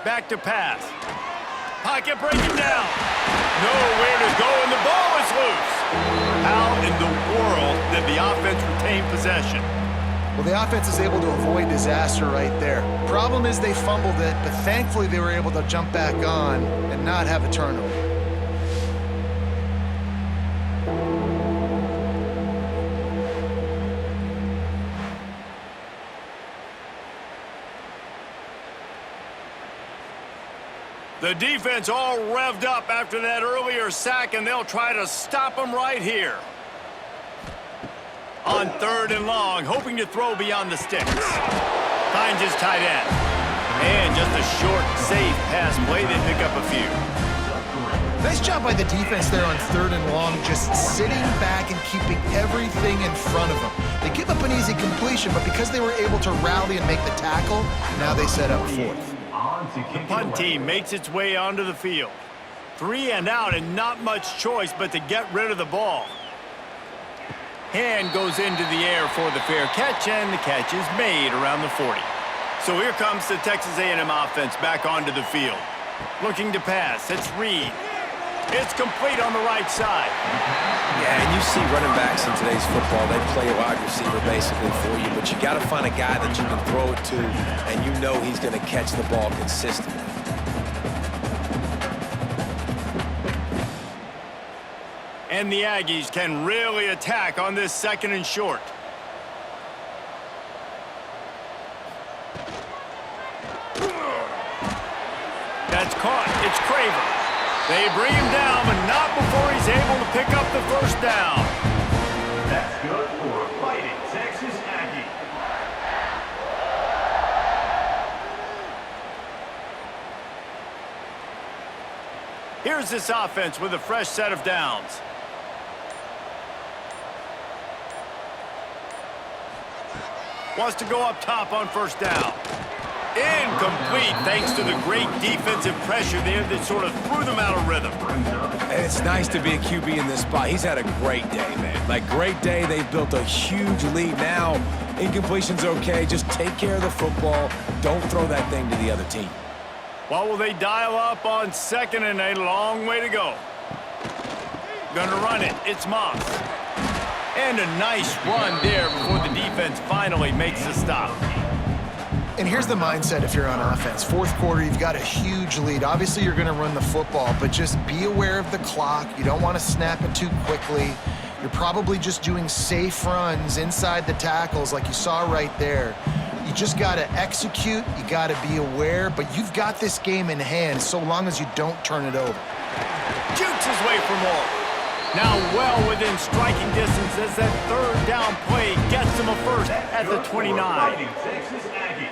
Back to pass. Pocket breaking down. Nowhere to go, and the ball is loose. How in the world did the offense retain possession? Well, the offense is able to avoid disaster right there. Problem is they fumbled it, but thankfully they were able to jump back on and not have a turnover. The defense all revved up after that earlier sack, and they'll try to stop them right here. On 3rd and long, hoping to throw beyond the sticks. Finds his tight end. And just a short, safe pass play. They pick up a few. Nice job by the defense there on 3rd and long, just sitting back and keeping everything in front of them. They give up an easy completion, but because they were able to rally and make the tackle, now they set up 4th. The punt team makes its way onto the field. 3 and out, and not much choice but to get rid of the ball. Hand goes into the air for the fair catch, and the catch is made around the 40. So here comes the Texas A&M offense back onto the field. Looking to pass. It's Reed. It's complete on the right side. Yeah, and you see running backs in today's football, they play a wide receiver basically for you, but you got to find a guy that you can throw it to, and you know he's going to catch the ball consistently. And the Aggies can really attack on this 2nd and short. That's caught. It's Craver. They bring him down, but not before he's able to pick up the first down. That's good for a fighting Texas Aggie. Here's this offense with a fresh set of downs. Wants to go up top on first down. Incomplete, thanks to the great defensive pressure there that sort of threw them out of rhythm. And it's nice to be a QB in this spot. He's had a great day, man. Like, great day. They've built a huge lead. Now, incompletion's okay. Just take care of the football. Don't throw that thing to the other team. What will they dial up on 2nd and a long way to go? Gonna run it. It's Moss. And a nice run there before the defense finally makes the stop. And here's the mindset if you're on offense. 4th quarter, you've got a huge lead. Obviously, you're going to run the football, but just be aware of the clock. You don't want to snap it too quickly. You're probably just doing safe runs inside the tackles like you saw right there. You just got to execute. You got to be aware, but you've got this game in hand so long as you don't turn it over. Jukes his way for more. Now well within striking distance as that 3rd down play gets him a first at the 29.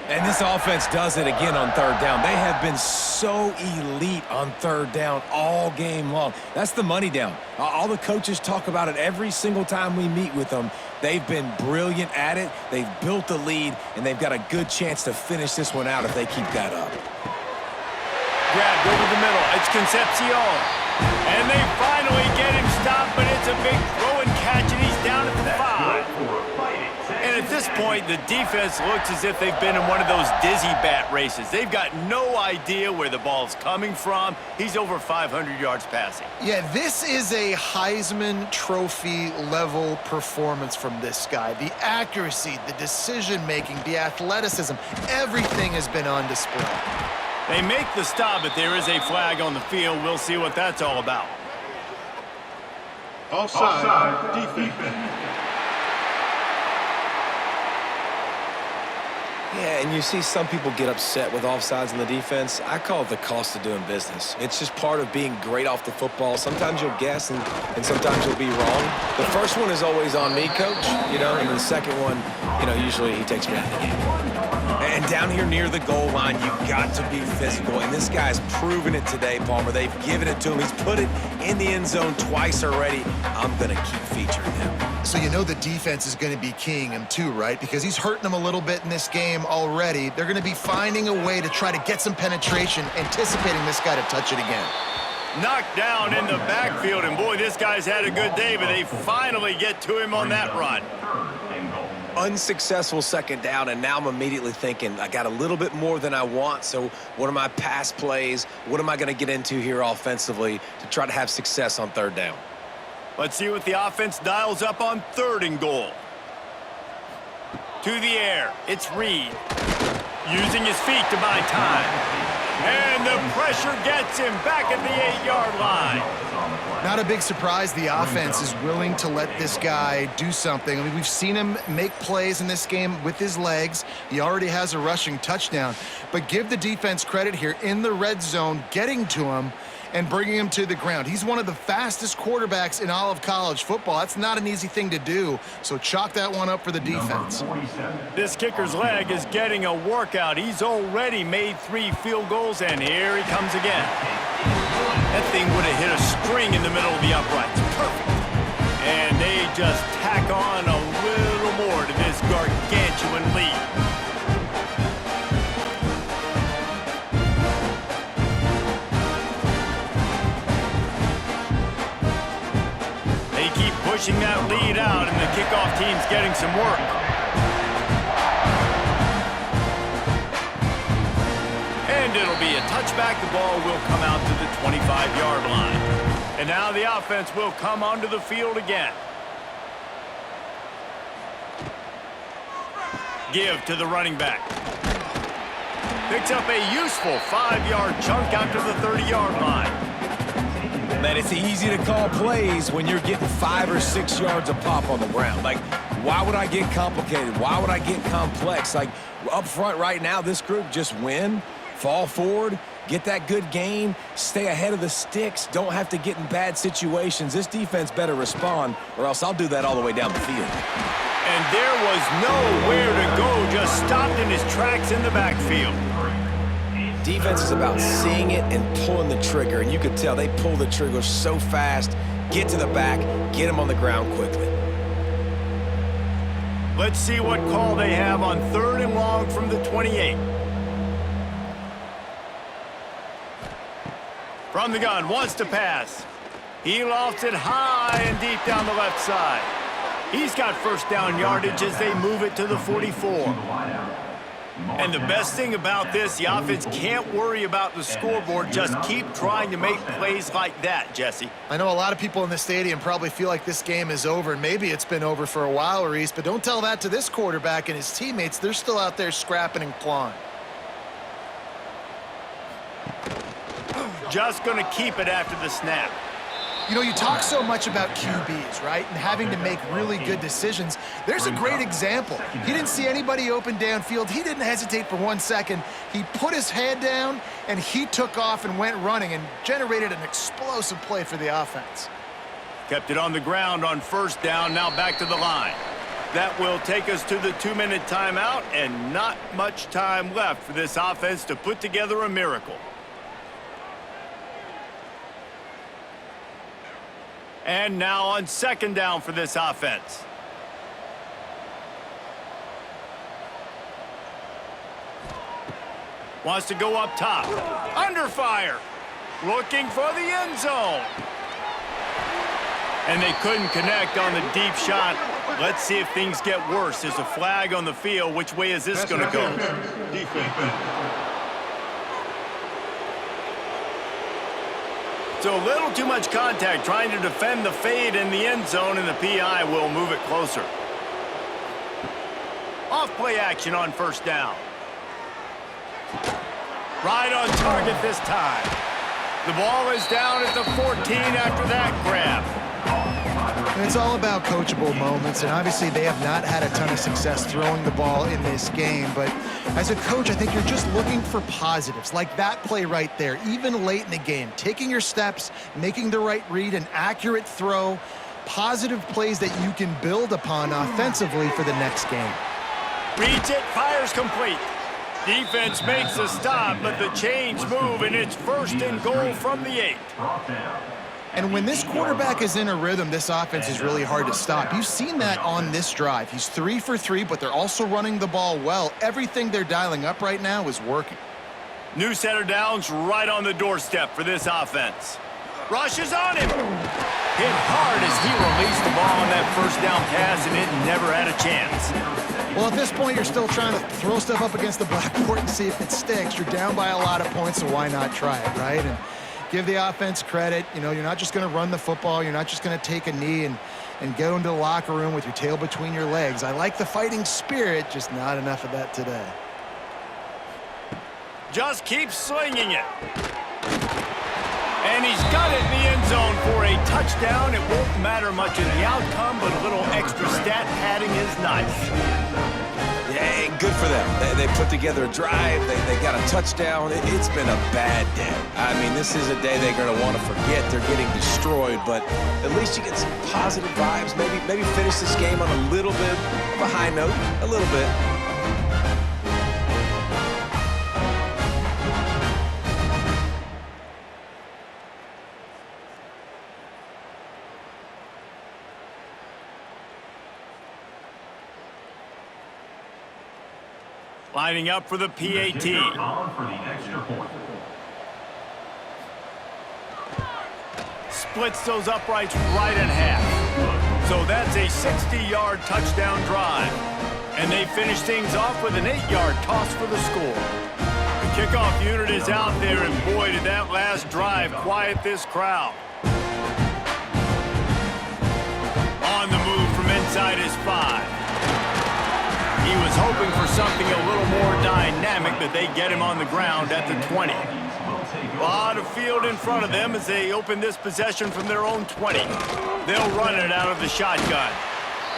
And this offense does it again on 3rd down. They have been so elite on 3rd down all game long. That's the money down. All the coaches talk about it every single time we meet with them. They've been brilliant at it. They've built the lead, and they've got a good chance to finish this one out if they keep that up. Grabbed over the middle. It's Concepcion. And they finally get him stopped, but it's a big throw and catch, and he's down at the 5. And at this point, the defense looks as if they've been in one of those dizzy bat races. They've got no idea where the ball's coming from. He's over 500 yards passing. Yeah, this is a Heisman Trophy level performance from this guy. The accuracy, the decision-making, the athleticism, everything has been on display. They make the stop, but there is a flag on the field. We'll see what that's all about. Offside, defense. Yeah, and you see some people get upset with offsides in the defense. I call it the cost of doing business. It's just part of being great off the football. Sometimes you'll guess, and sometimes you'll be wrong. The first one is always on me, Coach, and the second one, usually he takes me out of the game. And down here near the goal line, you've got to be physical, and this guy's proven it today, Palmer. They've given it to him. He's put it in the end zone twice already. I'm going to keep featuring him. So the defense is going to be keying him too, right? Because he's hurting them a little bit in this game already. They're going to be finding a way to try to get some penetration, anticipating this guy to touch it again. Knocked down in the backfield, and boy, this guy's had a good day, but they finally get to him on that run. Unsuccessful second down, and now I'm immediately thinking, I got a little bit more than I want, so what are my pass plays? What am I going to get into here offensively to try to have success on third down? Let's see what the offense dials up on 3rd and goal. To the air, it's Reed. Using his feet to buy time. And the pressure gets him back at the 8-yard line. Not a big surprise the offense is willing to let this guy do something. I mean, we've seen him make plays in this game with his legs. He already has a rushing touchdown. But give the defense credit here in the red zone, getting to him and bringing him to the ground. He's one of the fastest quarterbacks in all of college football. That's not an easy thing to do, so chalk that one up for the defense. This kicker's leg is getting a workout. He's already made 3 field goals, and here he comes again. That thing would have hit a string in the middle of the uprights. Perfect. And they just tack on a little more to this gargantuan lead. Pushing that lead out, and the kickoff team's getting some work. And it'll be a touchback. The ball will come out to the 25-yard line. And now the offense will come onto the field again. Give to the running back. Picks up a useful 5-yard chunk out to the 30-yard line. Man, it's easy to call plays when you're getting 5 or 6 yards a pop on the ground. Like, why would I get complicated? Why would I get complex? Like, up front right now, this group just win, fall forward, get that good gain, stay ahead of the sticks, don't have to get in bad situations. This defense better respond, or else I'll do that all the way down the field. And there was nowhere to go, just stopped in his tracks in the backfield. Defense is about seeing it and pulling the trigger, and you can tell they pull the trigger so fast, get to the back, get him on the ground quickly. Let's see what call they have on 3rd and long from the 28. From the gun, wants to pass. He lofts it high and deep down the left side. He's got first down yardage as they move it to the 44. And the best thing about this, the offense can't worry about the scoreboard. Just keep trying to make plays like that, Jesse. I know a lot of people in the stadium probably feel like this game is over, and maybe it's been over for a while, Reese, but don't tell that to this quarterback and his teammates. They're still out there scrapping and clawing. Just going to keep it after the snap. You talk so much about QBs, right, and having to make really good decisions. There's a great example. He didn't see anybody open downfield. He didn't hesitate for 1 second. He put his head down, and he took off and went running and generated an explosive play for the offense. Kept it on the ground on first down, now back to the line. That will take us to the 2-minute timeout, and not much time left for this offense to put together a miracle. And now on 2nd down for this offense. Wants to go up top. Under fire. Looking for the end zone. And they couldn't connect on the deep shot. Let's see if things get worse. There's a flag on the field. Which way is this going to go? So a little too much contact trying to defend the fade in the end zone, and the PI will move it closer. Off-play action on first down. Right on target this time. The ball is down at the 14 after that grab. And it's all about coachable moments, and obviously they have not had a ton of success throwing the ball in this game, but as a coach, I think you're just looking for positives, like that play right there, even late in the game, taking your steps, making the right read, an accurate throw, positive plays that you can build upon offensively for the next game. Reads it, fires complete. Defense makes a stop, but the chains move, and it's 1st and goal from the 8. And when this quarterback is in a rhythm, this offense is really hard to stop. You've seen that on this drive. He's 3 for 3, but they're also running the ball well. Everything they're dialing up right now is working. New set of downs right on the doorstep for this offense. Rushes on him. Hit hard as he released the ball on that first down pass, and it never had a chance. Well, at this point, you're still trying to throw stuff up against the blackboard and see if it sticks. You're down by a lot of points, so why not try it, right? And give the offense credit. You know, you're not just going to run the football. You're not just going to take a knee and go into the locker room with your tail between your legs. I like the fighting spirit, just not enough of that today. Just keeps slinging it. And he's got it in the end zone for a touchdown. It won't matter much in the outcome, but a little extra stat padding is nice. Yeah, good for them. They put together a drive. They got a touchdown. It's been a bad day. I mean, this is a day they're going to want to forget. They're getting destroyed, but at least you get some positive vibes. Maybe finish this game on a little bit of a high note, a little bit. Lining up for the PAT. Splits those uprights right in half. So that's a 60-yard touchdown drive. And they finish things off with an 8-yard toss for the score. The kickoff unit is out there, and boy, did that last drive quiet this crowd. On the move from inside his 5. He was hoping for something a little more dynamic, but they get him on the ground at the 20. A lot of field in front of them as they open this possession from their own 20. They'll run it out of the shotgun.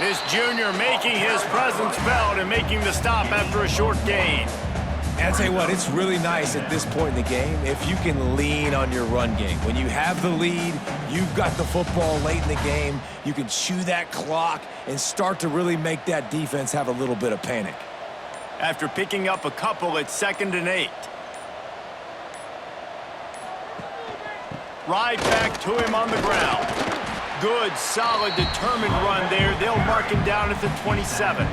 This junior making his presence felt and making the stop after a short gain. And I'll tell you what, it's really nice at this point in the game if you can lean on your run game. When you have the lead, you've got the football late in the game, you can chew that clock and start to really make that defense have a little bit of panic. After picking up a couple, it's 2nd and 8. Right back to him on the ground. Good, solid, determined run there. They'll mark him down at the 27.